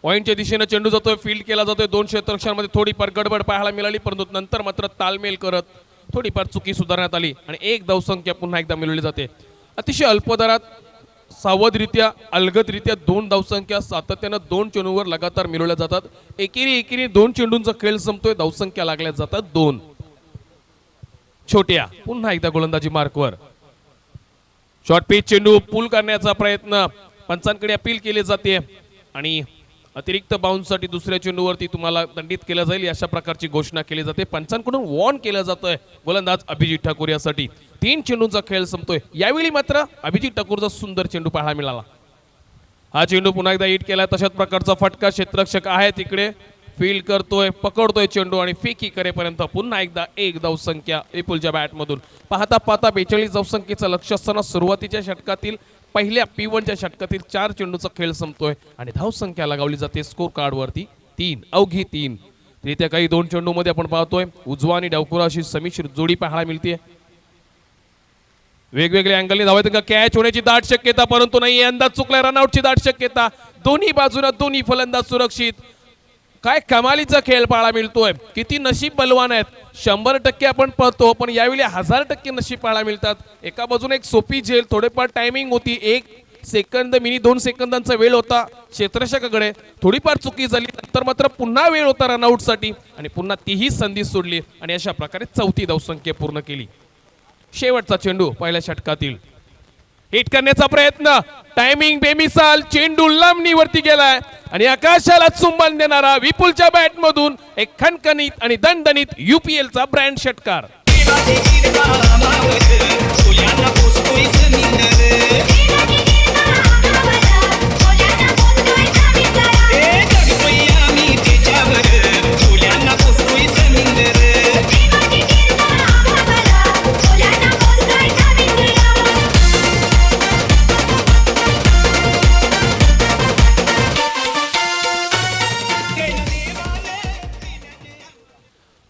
पॉइंटच्या दिशेने चेंडू जातोय, फील्ड केला जातोय. 2 क्षेत्ररक्षणामध्ये थोडीफार गडबड पाहायला मिळाली, परंतु नंतर मात्र तालमेल करत थोडीफार चुकी सुधारण्यात आली आणि एक धावसंख्या पुन्हा एकदा मिळवली जाते. अतिशय अल्प दरात सावधरित्या अलगदरित्या 2 धावसंख्या सातत्यानं 2 चेंडूवर लगातार मिळवल्या जातात. एकेरी 2 चेंडूंचा खेळ संपतोय, धावसंख्या लागल्या जातात 2. छोट्या पुन्हा एकदा गोलंदाजी मार्कवर शॉर्ट पिच चेंडू पूल करण्याचा प्रयत्न पंचांकडे अपील केले जाते आणि अतिरिक्त बाउन्ससाठी दुसऱ्या चेंडूवरती तुम्हाला दंडित केलं जाईल अशा प्रकारची घोषणा केली जाते. पंचांकडून वॉर्न केलं जातंय गोलंदाज अभिजित ठाकूर यासाठी. 3 चेंडूंचा खेळ संपतोय. यावेळी मात्र अभिजित ठाकूरचा सुंदर चेंडू पाहायला मिळाला. हा चेंडू पुन्हा एकदा हिट केला. तशाच प्रकारचा फटका क्षेत्ररक्षक आहे तिकडे फील्ड करतोय, पकडतोय चेंडू आणि फेकी करेपर्यंत पुन्हा एकदा एक धावसंख्या विपुलच्या बॅटमधून. पाहता 42 धावसंख्येचं लक्ष असताना सुरुवातीच्या षटकातील पहिल्या P1च्या षटकातील 4 चेंडूचा खेळ संपतोय आणि धावसंख्या लगावली जाते स्कोर कार्ड वरती 3, अवघी 3. तरी त्या काही 2 चेंडूमध्ये आपण पाहतोय उजवा आणि डावखुरा अशी समिश्र जोडी पाहायला मिळते. वेगवेगळ्या अँगलने धावायचं कॅच होण्याची दाट शक्यता, परंतु नाही, अंदाज चुकला. रनआउटची दाट शक्यता. दोन्ही बाजूला दोन्ही फलंदाज सुरक्षित. काय कमालीचा खेळ पाहायला मिळतोय. किती नशीब बलवान आहेत. 100% आपण पळतो पण यावेळी 1000% नशीब पाहायला मिळतात. एका बाजूने एक सोपी झेल, थोडेफार टायमिंग होती, 1 सेकंद मिनी 2 सेकंदांचा वेळ होता क्षेत्ररक्षकाकडे. थोडीफार चुकी झाली, नंतर मात्र पुन्हा वेळ होता रनआउटसाठी आणि पुन्हा तीही संधी सोडली आणि अशा प्रकारे 4थी धावसंख्या पूर्ण केली. शेवटचा चेंडू पहिल्या षटकातील हिट करण्याचा प्रयत्न. टायमिंग बेमिसाल. चेंडू लांबणीवरती गेलाय आणि आकाशाला चुंबन देणारा विपुलच्या बॅटमधून एक खणखणीत आणि दणदणीत UPLचा ब्रँड षटकार.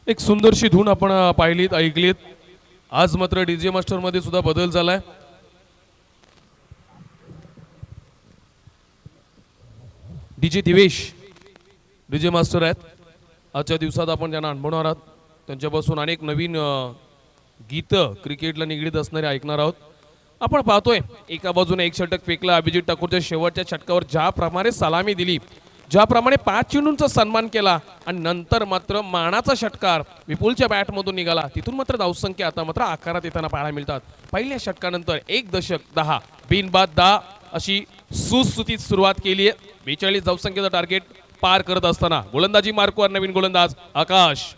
एक सुंदरशी धून आपण पाहिलीत, ऐकलीत. आज मात्र डीजे मास्टर मध्ये सुद्धा बदल झालाय. डीजे दिवेश डीजे मास्टर आहेत. आजच्या दिवसात आपण ज्यांना अनुभवणार आहात त्यांच्यापासून अनेक नवीन गीतं क्रिकेटला निगडीत असणारे ऐकणार आहोत. आपण पाहतोय एका बाजूने एक षटक फेकला अभिजित ठाकूरच्या शेवटच्या षटकावर ज्याप्रमाणे सलामी दिली, ज्याप्रमाणे 5 चेंडूंचा सन्मान केला आणि नंतर मात्र मानाचा षटकार विपुलच्या बॅटमधून निघाला, तिथून मात्र धावसंख्या आता मात्र आकारात येताना पाहायला मिळतात. पहिल्या षटकानंतर 1 दशक 10 बिनबाद 10 अशी सुस्थितीत सुरुवात केली आहे. 42 धावसंख्येचं टार्गेट पार करत असताना गोलंदाजी मार्कवर नवीन गोलंदाज आकाश.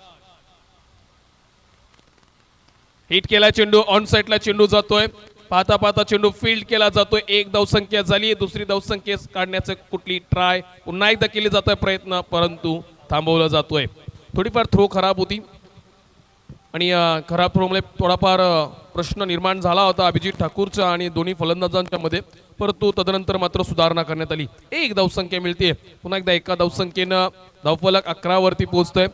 हिट केला चेंडू, ऑन साइडला चेंडू जातोय. पाहता पाहता चेंडू फील्ड केला जातोय. 1 धावसंख्या झाली. दुसरी धावसंख्या काढण्याचं कुठली ट्राय पुन्हा एकदा केली जातोय प्रयत्न, परंतु थांबवला जातोय. थोडीफार थ्रो खराब होती आणि खराब थ्रोमुळे थोडाफार प्रश्न निर्माण झाला होता अभिजित ठाकूरच्या आणि दोन्ही फलंदाजांच्या मध्ये, परंतु तदनंतर मात्र सुधारणा करण्यात आली. 1 धावसंख्या मिळते. पुन्हा एकदा एका धावसंख्येनं धावफलक 11 वरती पोहोचतोय.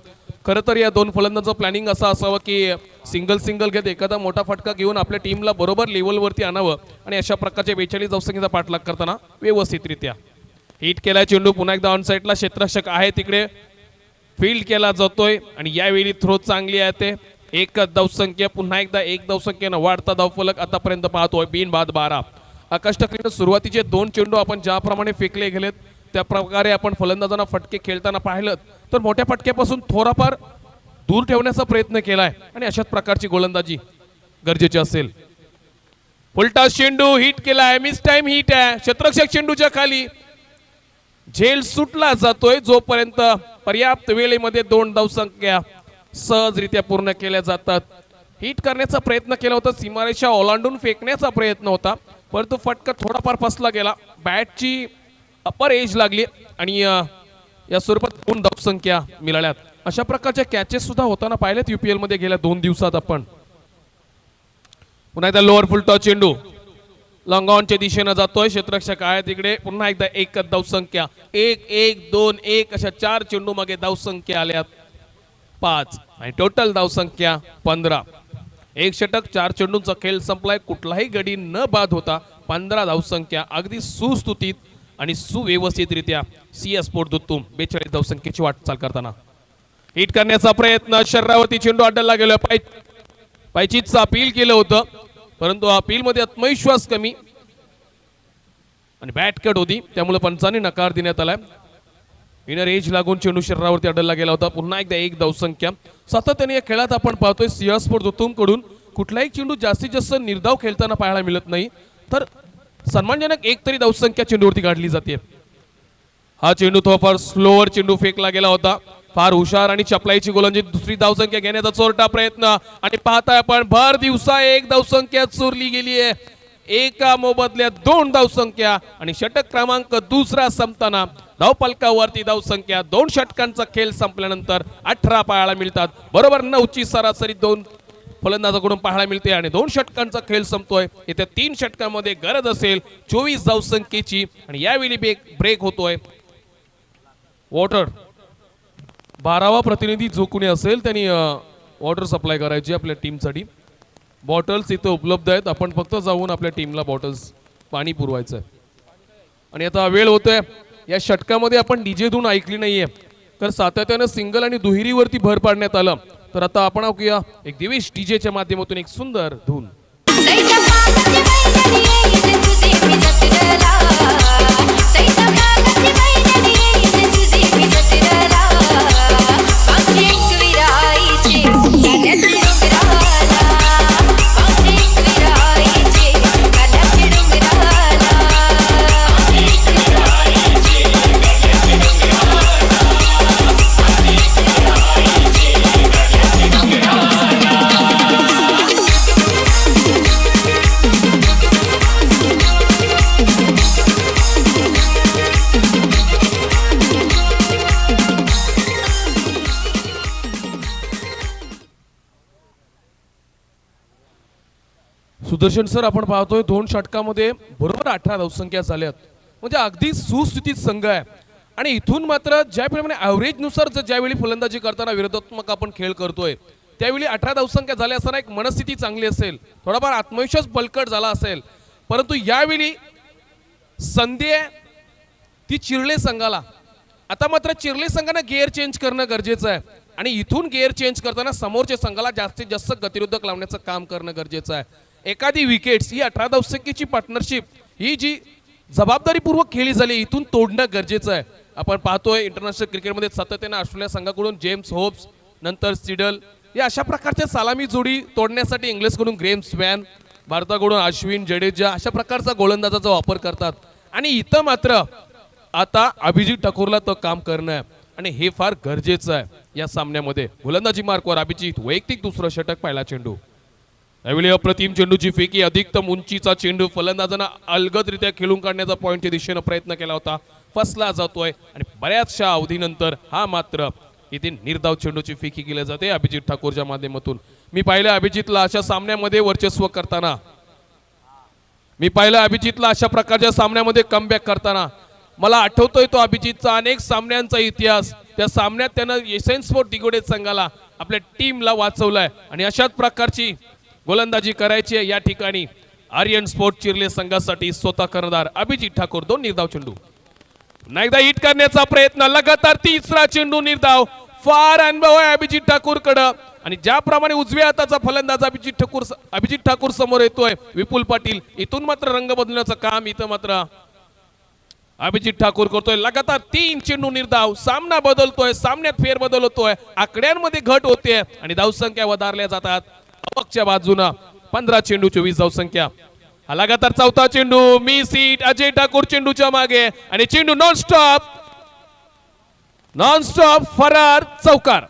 खरं तर या 2 फलंदाजांचं प्लॅनिंग असं असावं की सिंगल घेत एखादा मोठा फटका घेऊन आपल्या टीमला बरोबर लेवलवरती आणावं आणि अशा प्रकारचे 42 धावसंख्येचा पाठलाग करताना व्यवस्थितरित्या हिट केला चेंडू. पुन्हा एकदा ऑन साइडला क्षेत्ररक्षक आहे तिकडे फील्ड केला जातोय आणि यावेळी थ्रो चांगली आहे. ते 1 धावसंख्या पुन्हा एकदा 1 धावसंख्येनं वाढता धावफलक आतापर्यंत पाहतोय बिनबाद 12. आकाश ठाकरेनं सुरुवातीचे 2 चेंडू आपण ज्याप्रमाणे फेकले गेलेत त्या प्रकारे आपण फलंदाजांना फटके खेळताना पाहिलं तर मोठ्या फटक्यापासून थोडाफार दूर ठेवण्याचा प्रयत्न केलाय आणि अशाच प्रकारची गोलंदाजी गरजेची असेल. उलटा चेंडू हिट केलाय. मिस टाइम हिट आहे. क्षेत्ररक्षक चेंडूच्या खाली झेल सुटला जातोय जोपर्यंत पर्याप्त वेळेमध्ये 2 धावसंख्या सहजरित्या पूर्ण केल्या जातात. हिट करण्याचा प्रयत्न केला होता, सीमारेषा ओलांडून फेकण्याचा प्रयत्न होता, परंतु फटका थोडाफार फसला गेला. बॅटची अपर एज लागली आणि या स्वरूपात 2 धावसंख्या मिळाल्यात. अशा प्रकारच्या कॅचेस सुद्धा होताना पाहिलेत UPL मध्ये गेल्या 2 दिवसात आपण. पुन्हा एकदा लोअर फुल टॉस चेंडू लॉंग ऑनच्या दिशेनं जातोय. क्षेत्ररक्षक आहे तिकडे. पुन्हा एकदा 1 धावसंख्या 1-1-2-1 अशा 4 चेंडू मागे धावसंख्या आल्यात 5 आणि टोटल धावसंख्या 15. 1 षटक 4 चेंडूंचा खेळ संपलाय. कुठलाही गडी न बाद होता 15 धावसंख्या अगदी सुस्तुतीत आणि सुव्यवस्थितरित्या CS स्पोर्ट दुत्तूम 42 धावसंख्येची वाटचाल करताना हिट करण्याचा प्रयत्न. शरीरावरती चेंडू अड्डाला गेला. पायचीतचं अपील केलं होतं, परंतु अपीलमध्ये आत्मविश्वास कमी आणि बॅट कट होती, त्यामुळे पंचांनी नकार देण्यात आलाय. इनर एज लागून चेंडू शरीरावरती अडलला गेला होता. पुन्हा एकदा एक धावसंख्या. सातत्याने या खेळात आपण पाहतोय सिंह स्पोर्ट जोतूम कडून कुठलाही चेंडू जास्तीत जास्त निर्धाव खेळताना पाहायला मिळत नाही, तर सन्मानजनक एक तरी धावसंख्या चेंडूवरती काढली जाते. हा चेंडू थोडाफार स्लोअर चेंडू फेकला गेला होता. फार हुशार आणि चपलाईची गोलंदाजी. दुसरी धावसंख्या घेण्याचा चोरटा प्रयत्न आणि पाहताय आपण भर दिवसा एक धावसंख्या चोरली गेली आहे. एका मोबदल्यात 2 धावसंख्या आणि षटक क्रमांक दुसरा संपताना धावपलकावरती धावसंख्या 2 षटकांचा खेळ संपल्यानंतर 18 पाहायला मिळतात. बरोबर 9ची सरासरी 2 फलंदाजाकडून पाहायला मिळते आणि 2 षटकांचा खेळ संपतोय. येत्या 3 षटकांमध्ये गरज असेल 24 धावसंख्येची आणि यावेळी ब्रेक होतोय. वॉटर 12वा प्रतिनिधी जो कोणी असेल त्यांनी वॉटर सप्लाय करायची आपल्या टीमसाठी. बॉटल्स इथं उपलब्ध आहेत, आपण फक्त जाऊन आपल्या टीमला बॉटल्स पाणी पुरवायचं आहे. आणि आता वेळ होतोय. या षटकामध्ये आपण डीजे धून ऐकली नाहीये, तर सातत्यानं सिंगल आणि दुहेरीवरती भर पाडण्यात आलं. तर आता आपण ऐकूया एक दिवेश डीजेच्या माध्यमातून एक सुंदर धून. सुदर्शन सर, आपण पाहतोय 2 षटकामध्ये बरोबर 18 धावसंख्या झाल्यात, म्हणजे अगदी सुस्थितीत संघ आहे. आणि इथून मात्र ज्याप्रमाणे ॲव्हरेजनुसार ज्यावेळी फलंदाजी करताना विरोधात्मक आपण खेळ करतोय त्यावेळी 18 धावसंख्या झाल्या असताना एक मनस्थिती चांगली असेल, थोडाफार आत्मविश्वास बलकट झाला असेल. परंतु यावेळी संधी आहे ती चिरले संघाला. आता मात्र चिरले संघानं गिअर चेंज करणं गरजेचं आहे आणि इथून गिअर चेंज करताना समोरच्या संघाला जास्तीत जास्त गतिरोधक लावण्याचं काम करणं गरजेचं आहे. एखादी विकेट्स ही 18 धावसंख्येची पार्टनरशिप ही जी जबाबदारीपूर्वक खेळली झाली इथून तोडणं गरजेचं आहे. आपण पाहतोय इंटरनॅशनल क्रिकेटमध्ये सातत्याने ऑस्ट्रेलिया संघाकडून जेम्स होब्स, नंतर सिडल या अशा प्रकारच्या सलामी जोडी तोडण्यासाठी इंग्लंडकडून ग्रेम स्वॅन, भारताकडून अश्विन, जडेजा अशा प्रकारचा गोलंदाजाचा वापर करतात. आणि इथं मात्र आता अभिजित ठाकूरला तो काम करणं आहे आणि हे फार गरजेचं आहे या सामन्यामध्ये. गोलंदाजी मार्कवर अभिजित वैयक्तिक दुसरं षटक पहिला चेंडू. यावेळी अप्रतिम चेंडूची फेकी, अधिकतम उंचीचा चेंडू फलंदाजांना अलगदरित्या खेळून काढण्याचा पॉईंटच्या दिशेनं प्रयत्न केला होता, फसला जातोय आणि बऱ्याचशा अवधीनंतर हा मात्र इथे निर्धाव चेंडूची फेकी केली जाते अभिजित ठाकूरच्या माध्यमातून. मी पाहिलं अभिजितला अशा सामन्यामध्ये वर्चस्व करताना, मी पाहिलं अभिजितला अशा प्रकारच्या सामन्यामध्ये कमबॅक करताना. मला आठवतोय तो अभिजितचा अनेक सामन्यांचा इतिहास. त्या सामन्यात त्यानं एसएन स्पोर्ट दिगोडे संघाला आपल्या टीमला वाचवलाय आणि अशाच प्रकारची गोलंदाजी करायची आहे या ठिकाणी आर्यन स्पोर्ट चिरले संघासाठी स्वतः करणार अभिजित ठाकूर. 2 निर्धाव चेंडू, पुन्हा एकदा हिट करण्याचा प्रयत्न, लगातार 3रा चेंडू निर्धाव. फार अनुभव आहे अभिजित ठाकूर कडे आणि ज्याप्रमाणे उजव्या हाताचा फलंदाज अभिजित ठाकूर समोर येतोय विपुल पाटील, इथून मात्र रंग बदलण्याचं काम इथं मात्र अभिजित ठाकूर करतोय. लगातार 3 चेंडू निर्धाव, सामना बदलतोय, सामन्यात फेरबदल होतोय, आकड्यांमध्ये घट होते आणि धावसंख्या वधारल्या जातात. अवकच्या बाजूनं 15 चेंडू 24 धावसंख्या. हा लगातार 4था चेंडू, मी सीट अजय ठाकूर चेंडूच्या मागे आणि चेंडू नॉन स्टॉप फरार चौकार.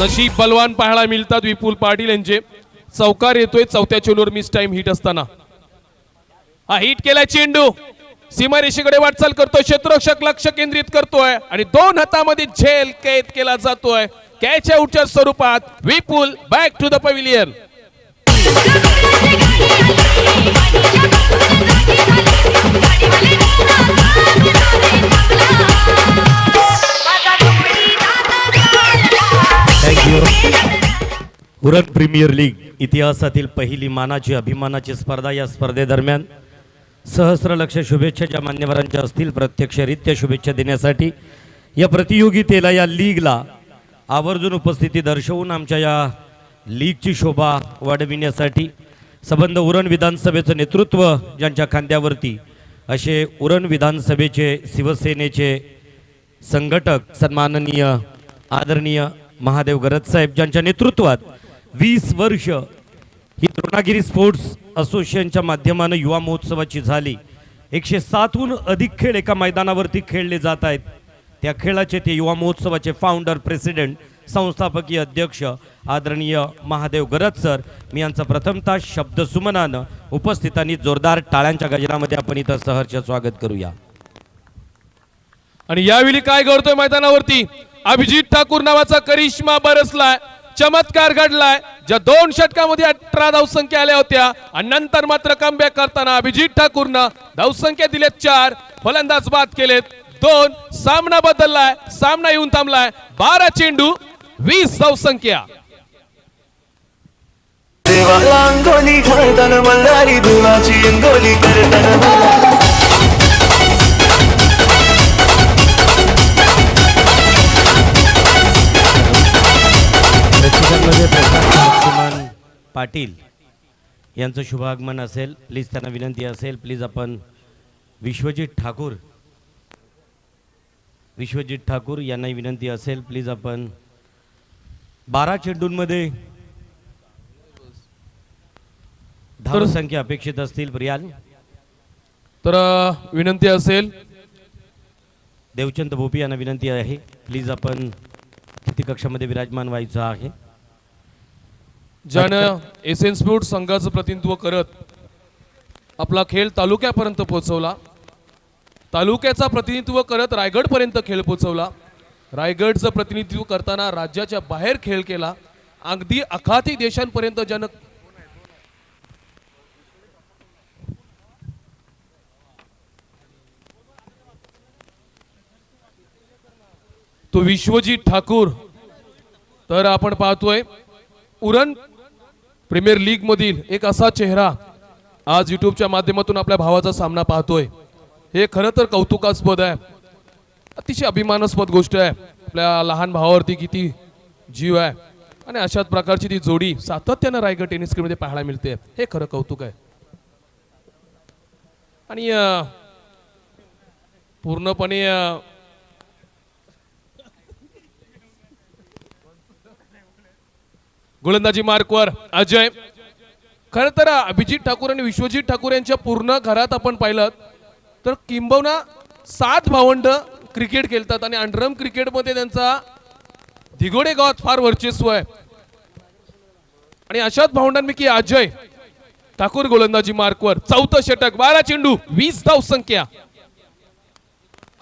नशीब बलवान पाहायला मिळतात विपुल पाटील यांचे. चौकार येतोय 4थ्या चेंडूवर मिस टाइम हिट असताना. हा हिट केलाय चेंडू, सीमारेषेकडे वाटचाल करतोय, क्षेत्ररक्षक लक्ष केंद्रित करतोय आणि 2 हातामध्ये झेल कैद केला जातोय. कॅच आउटच्या स्वरूपात Vipul back to the pavilion. Thank you. Uran premier league इतिहासातील पहिली मानाची अभिमानाची स्पर्धा. या स्पर्धेदरम्यान सहस्र लक्ष शुभेच्छा ज्या मान्यवरांच्या असतील प्रत्यक्षरित्या शुभेच्छा देण्यासाठी या प्रतियोगितेला या लीगला आवर्जून उपस्थिती दर्शवून आमच्या या लीगची शोभा वाढविण्यासाठी संबंध उरण विधानसभेचं नेतृत्व ज्यांच्या खांद्यावरती असे उरण विधानसभेचे शिवसेनेचे संघटक सन्माननीय आदरणीय महादेव गरज साहेब ज्यांच्या नेतृत्वात 20 वर्ष ही द्रोणागिरी स्पोर्ट्स असोसिएशनच्या माध्यमानं युवा महोत्सवाची झाली. 107हून अधिक खेळ एका मैदानावरती खेळले जात आहेत. त्या खेळाचे ते युवा महोत्सवाचे फाउंडर प्रेसिडेंट संस्थापकीय अध्यक्ष आदरणीय महादेव गरज सर मी यांचं प्रथमतः शब्द सुमनानं उपस्थितांनी जोरदार टाळ्यांच्या गजरामध्ये आपण इथं सहर्ष स्वागत करूया. आणि यावेळी काय घडतोय मैदानावरती अभिजित ठाकूर नावाचा करिश्मा बरसलाय, चमत्कार घडलाय. ज्या 2 षटकामध्ये 18 धावसंख्या आल्या होत्या आणि नंतर मात्र कमबॅक करताना अभिजित ठाकूरनं धावसंख्या दिलेत 4, फलंदाज बाद केलेत 2. सामना बदललाय, सामना येऊन थांबलाय. 12 चेंडू 20 धावसंख्या. देवाला अंगोली घालताना मल्हारी धुवाची अंगोली करताना प्रेक्षकांमध्ये प्रकाश लक्ष्मण पाटील यांचं शुभागमन असेल. प्लीज त्यांना विनंती असेल प्लीज आपण विश्वजित ठाकूर यांनाही विनंती असेल प्लीज आपण 12 चेंडूंमध्ये धावसंख्या अपेक्षित असतील. प्रियाल तर विनंती असेल देवचंद भोपी यांना विनंती आहे प्लीज आपण किती कक्षामध्ये विराजमान व्हायचं आहे. ज्यानं एसएन स्पोर्ट्स संघाचं प्रतिनिधित्व करत आपला खेळ तालुक्यापर्यंत पोहोचवला, तालुक्याचा प्रतिनिधित्व करत रायगडपर्यंत खेळ पोहोचवला, रायगडचं प्रतिनिधित्व करताना राज्याच्या बाहेर खेळ केला, अगदी आखाती देशांपर्यंत ज्यानं तो विश्वजित ठाकूर. तर आपण पाहतोय उरण प्रीमियर लीग मधील एक असा चेहरा आज युट्यूबच्या माध्यमातून आपल्या भावाचा सामना पाहतोय. हे खरं तर कौतुकास्पद आहे, अतिशय अभिमानास्पद गोष्ट आहे. आपल्या लहान भावावरती किती जीव आहे आणि अशाच प्रकारची ती जोडी सातत्यानं रायगड टेनिस मध्ये पाहायला मिळते. हे खरं कौतुक आहे. आणि पूर्णपणे गोलंदाजी मार्कवर अजय. खरं तर अभिजित ठाकूर आणि विश्वजित ठाकूर यांच्या पूर्ण घरात आपण पाहिलं तर किंबहुना 7 भावंड क्रिकेट खेळतात आणि अंडरम क्रिकेटमध्ये त्यांचा धिगोडे गावात फार वर्चस्व आहे. आणि अशाच भावंडांपैकी अजय ठाकूर गोलंदाजी मार्कवर. 4थं षटक 12 चेंडू 20 धावसंख्या.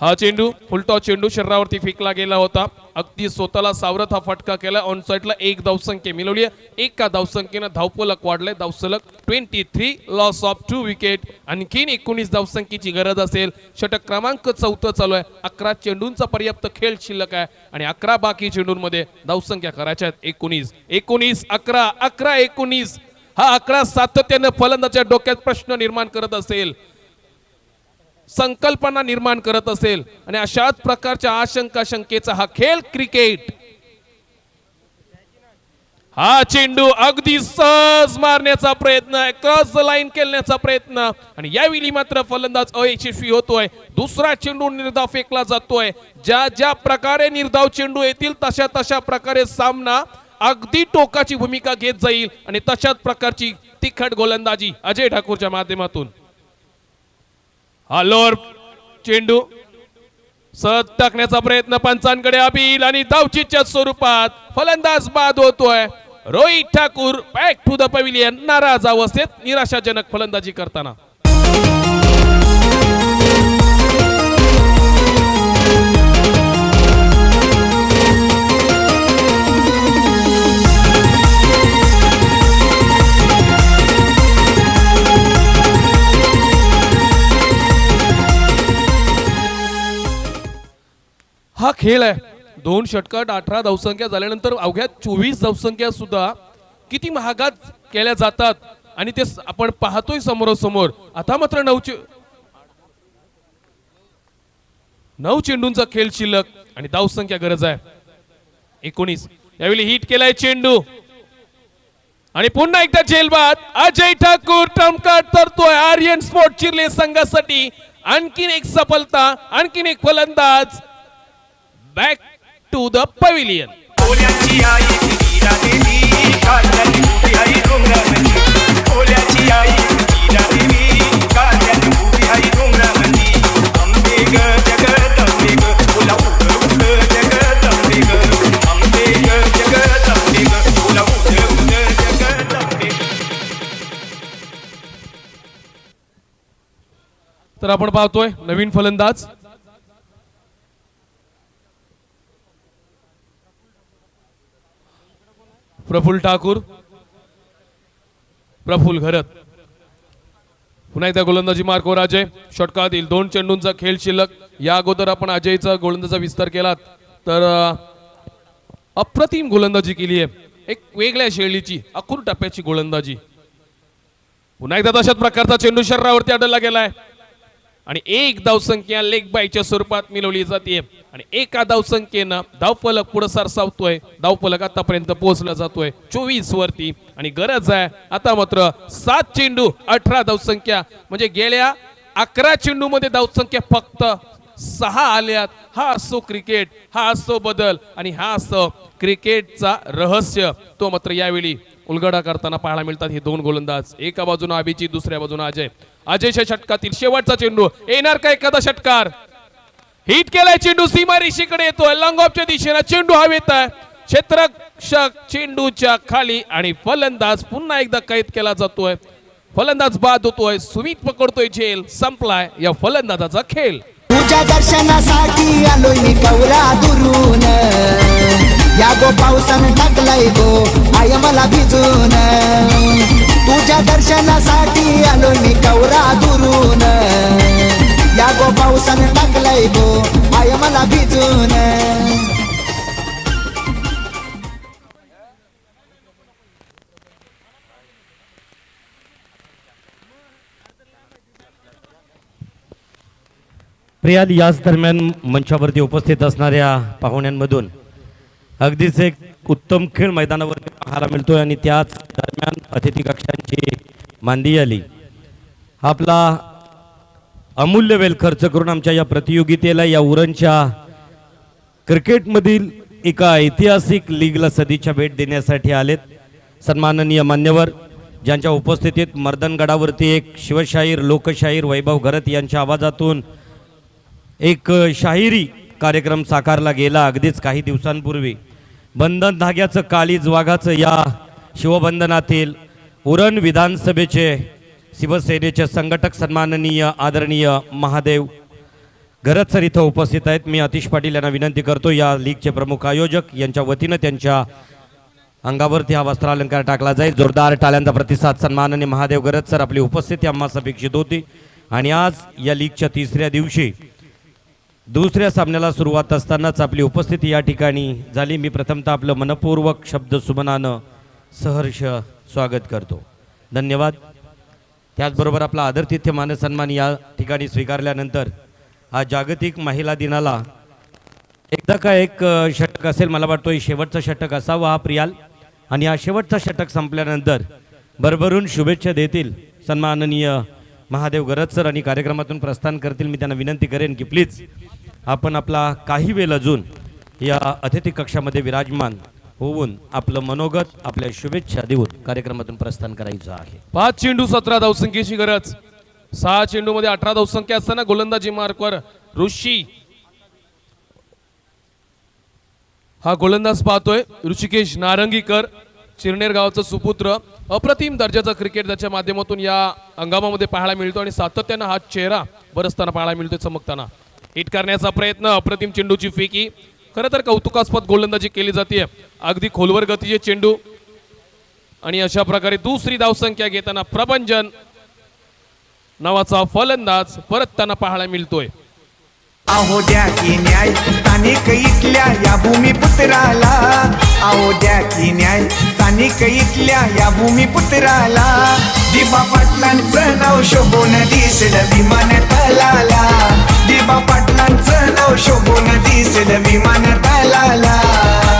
हा चेंडू फुलटॉस चेंडू शरीरावरती फेकला गेला होता. अगदी स्वतःला सावरत हा फटका केला. ऑन साइडला 1 धावसंख्या मिळवली आहे. एका धावसंख्येनं धावफलक वाढले. धावसलक 23, लॉस ऑफ 2 विकेट. आणखीन 19 धावसंख्येची गरज असेल. षटक क्रमांक 4 चालू आहे. 11 चेंडूंचा पर्याप्त खेळ शिल्लक आहे आणि 11 बाकी चेंडूंमध्ये धावसंख्या करायच्या आहेत 19, 11, 19. हा 11 सातत्यानं फलंदाच्या डोक्यात प्रश्न निर्माण करत असेल, संकल्पना निर्माण करत असेल आणि अशाच प्रकारच्या आशंका शंकेचा हा खेळ क्रिकेट. हा चेंडू अगदी सहज मारण्याचा प्रयत्न, क्रॉस लाईन खेळण्याचा प्रयत्न आणि यावेळी मात्र फलंदाज अयशस्वी होतोय. दुसरा चेंडू निर्धाव फेकला जातोय. ज्या प्रकारे निर्धाव चेंडू येतील तशा प्रकारे सामना अगदी टोकाची भूमिका घेत जाईल आणि तशाच प्रकारची तिखट गोलंदाजी अजय ठाकूरच्या माध्यमातून. हा लोअर चेंडू सहज टाकण्याचा प्रयत्न पंचांकडे अपील आणि धावचीच्या स्वरूपात फलंदाज बाद होतोय. Rohit Thakur back to the pavilion नाराज अवस्थेत निराशाजनक फलंदाजी करताना. हा खेळ आहे. 2 षटकात 18 धावसंख्या झाल्यानंतर अवघ्या 24 धावसंख्या सुद्धा किती महागात केल्या जातात आणि ते आपण पाहतोय समोरासमोर. आता मात्र 9 चेंडूंचा खेळ शिल्लक आणि धावसंख्या गरज आहे 19. यावेळी हिट केलाय चेंडू आणि पुन्हा एकदा झेलबाद. अजय ठाकूर टमकाट तरतोय आर्यन स्पोर्ट चिर्ले संघासाठी. आणखीन एक सफलता, आणखीन एक फलंदाज. Back to the pavilion. ओल्याची आई मीरा देवी काल्याची उभी आई डोंगरावरती. ओल्याची आई मीरा देवी काल्याची उभी आई डोंगरावरती. अंबे ग जगदंबे ग बोला उड उड जगदंबे ग. अंबे ग जगदंबे ग बोला उड उड जगदंबे ग. तर आपण पाहतोय नवीन फलंदाज प्रफुल्ल ठाकूर, प्रफुल्ल घरत. पुन्हा एकदा गोलंदाजी मार्कवर अजय. षटकातील 2 चेंडूंचा खेळ शिल्लक. या अगोदर आपण अजयचा गोलंदाजा विस्तार केला तर अप्रतिम गोलंदाजी केली आहे. एक वेगळ्या शैलीची अखूर टप्प्याची गोलंदाजी. पुन्हा एकदा तशाच प्रकारचा चेंडू शरीरावरती अडवला गेलाय आणि एक धावसंख्या लेग बायच्या स्वरूपात मिळवली जाते आणि एका धावसंख्येनं धावफलक पुढे सरसावतोय. धावफलक आतापर्यंत पोहोचला जातोय 24 वरती आणि गरज आहे आता मात्र 7 चेंडू 18 धावसंख्या. म्हणजे गेल्या 11 चेंडू मध्ये धावसंख्या फक्त 6 आल्यात. हा असतो क्रिकेट, हा असतो बदल आणि हा असतो क्रिकेटचा रहस्य. तो मात्र यावेळी उलगडा करताना पाहायला मिळतात हे 2 गोलंदाज. एका बाजूने अभिजित, दुसऱ्या बाजूने अजय. अजयच्या षटकातील शेवटचा चेंडू येणार का एखादा षटकार. हिट केलाय चेंडू सीमारेषेकडे येतोय. लॉंग ऑफच्या दिशेने चेंडू हवेत आहे. क्षेत्ररक्षक चेंडूच्या खाली आणि फलंदाज पुन्हा एकदा कैद केला जातोय. फलंदाज बाद होतोय. सुमित पकडतोय झेल. संपलाय या फलंदाजाचा खेळ. तुझ्या दर्शनासाठी आलोय मी कवरा दुरून. या गो पावसानं टाकलाय गो आय मला भिजून. तुझ्या दर्शनासाठी आलोय मी कवरा दुरून. या गो पावसानं टाकलाय गो आय मला भिजून. प्रियाल, याच दरम्यान मंचावरती उपस्थित असणाऱ्या पाहुण्यांमधून अगदीच एक उत्तम खेळ मैदानावरती पाहायला मिळतोय आणि त्याच दरम्यान अतिथी कक्षांची मांदी आली. आपला अमूल्य वेळ खर्च करून आमच्या या प्रतियोगितेला, या उरणच्या क्रिकेटमधील एका ऐतिहासिक लीगला सदिच्छा भेट देण्यासाठी आलेत सन्माननीय मान्यवर, ज्यांच्या उपस्थितीत मर्दनगडावरती एक शिवशाहीर, लोकशाहीर वैभव घरत यांच्या आवाजातून एक शाहिरी कार्यक्रम साकारला गेला अगदीच काही दिवसांपूर्वी. बंधन धाग्याचं काळीज वाघाचं या शिवबंधनातील उरण विधानसभेचे शिवसेनेचे संघटक सन्माननीय आदरणीय महादेव घरत सर इथं उपस्थित आहेत. मी आतिश पाटील यांना विनंती करतो, या लीगचे प्रमुख आयोजक यांच्या वतीनं त्यांच्या अंगावरती हा वस्त्रालंकार टाकला जाईल. जोरदार टाळ्यांचा प्रतिसाद. सन्माननीय महादेव घरत सर, आपली उपस्थिती आम्हास अपेक्षित होती आणि आज या लीगच्या 3ऱ्या दिवशी दुसऱ्या सामन्याला सुरुवात असतानाच आपली उपस्थिती या ठिकाणी झाली. मी प्रथमतः आपलं मनपूर्वक शब्द सुमनानं सहर्ष स्वागत करतो. धन्यवाद. त्याचबरोबर आपला आदरातिथ्य मानसन्मान या ठिकाणी स्वीकारल्यानंतर हा जागतिक महिला दिनाला एकदा का एक षटक असेल, मला वाटतं शेवटचा षटक असावा हा प्रियाल. आणि हा शेवटचा षटक संपल्यानंतर भरभरून शुभेच्छा देतील सन्माननीय महादेव घरत सर आणि कार्यक्रमातून प्रस्थान करतील. मी त्यांना विनंती करेन की प्लीज आपण आपला काही वेळ अजून या अतिथी कक्षामध्ये विराजमान होऊन आपलं मनोगत, आपल्या शुभेच्छा देऊन कार्यक्रमातून प्रस्थान करायचं आहे. 5 चेंडू 17 धावसंख्येची गरज. 6 चेंडू मध्ये 18 धावसंख्या असताना गोलंदाजी मार्कवर ऋषी हा गोलंदाज पाहतोय. ऋषिकेश नारंगीकर, चिरनेर गावचा सुपुत्र. अप्रतिम दर्जाचा क्रिकेट त्याच्या माध्यमातून या हंगामामध्ये पाहायला मिळतो आणि सातत्यानं हा चेहरा बरसताना पाहायला मिळतोय, चमकताना. हिट करण्याचा प्रयत्न, अप्रतिम चेंडूची फेकी. खरं तर कौतुकास्पद गोलंदाजी केली जाते. अगदी खोलवर गतीचे चेंडू आणि अशा प्रकारे दुसरी धावसंख्या घेताना प्रभंजन नावाचा फलंदाज परतताना पाहायला मिळतोय. अहो द्या की न्याय स्थानिक इथल्या या भूमिपुत्राला. अहो द्या की न्याय माणिक इथल्या या भूमिपुत्राला दिबा पाटलांचं नाव शोभून दिसेल विमान तलाला दिबा पाटलांचं नाव शोभून दिसेल विमान तलाला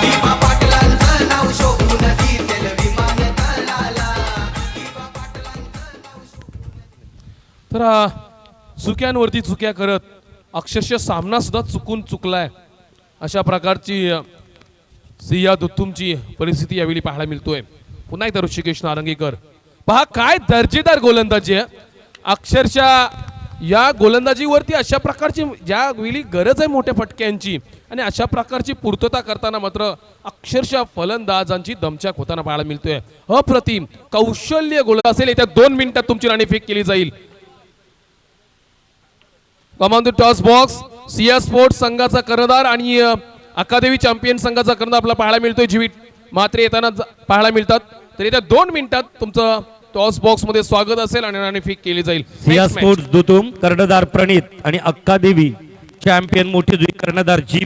दिबा पाटलांचं नाव शोभून दिसेल विमान तलाला दिबा पाटलांचं नाव तर चुक्यांवरती चुक्या करत अक्षरशः सामना सुद्धा चुकलाय अशा प्रकारची सिया दुत्तुमची परिस्थिती यावेळी पाहायला मिळतोय. पुन्हा एकदा ऋषिकेश नारंगीकर पहा काय दर्जेदार गोलंदाजी आहे. अक्षरशः या गोलंदाजीवरती अशा प्रकारची ज्यावेळी गरज आहे मोठ्या फटक्यांची आणि अशा प्रकारची पूर्तता करताना मात्र अक्षरशः फलंदाजांची दमछाक होताना पाहायला मिळतोय. अप्रतिम कौशल्य गोलंदाज असेल. येत्या 2 मिनिटात तुमची नाणेफेक केली जाईल. कमान the toss box Siya sports संघाचा कर्णधार आणि अकादेमी चॅम्पियन संघाचा कर्णधार आपल्याला पाहायला मिळतोय. जीवित मात्र येताना पाहायला मिळतात. तर येत्या 2 मिनिटात तुमचं टॉस बॉक्स मध्ये स्वागत असेल आणि नाणेफेक केली जाईल. सिया स्पोर्ट्स दुतुम कर्णधार प्रणित आणि अक्का देवी चॅम्पियन मोठी कर्णधार जी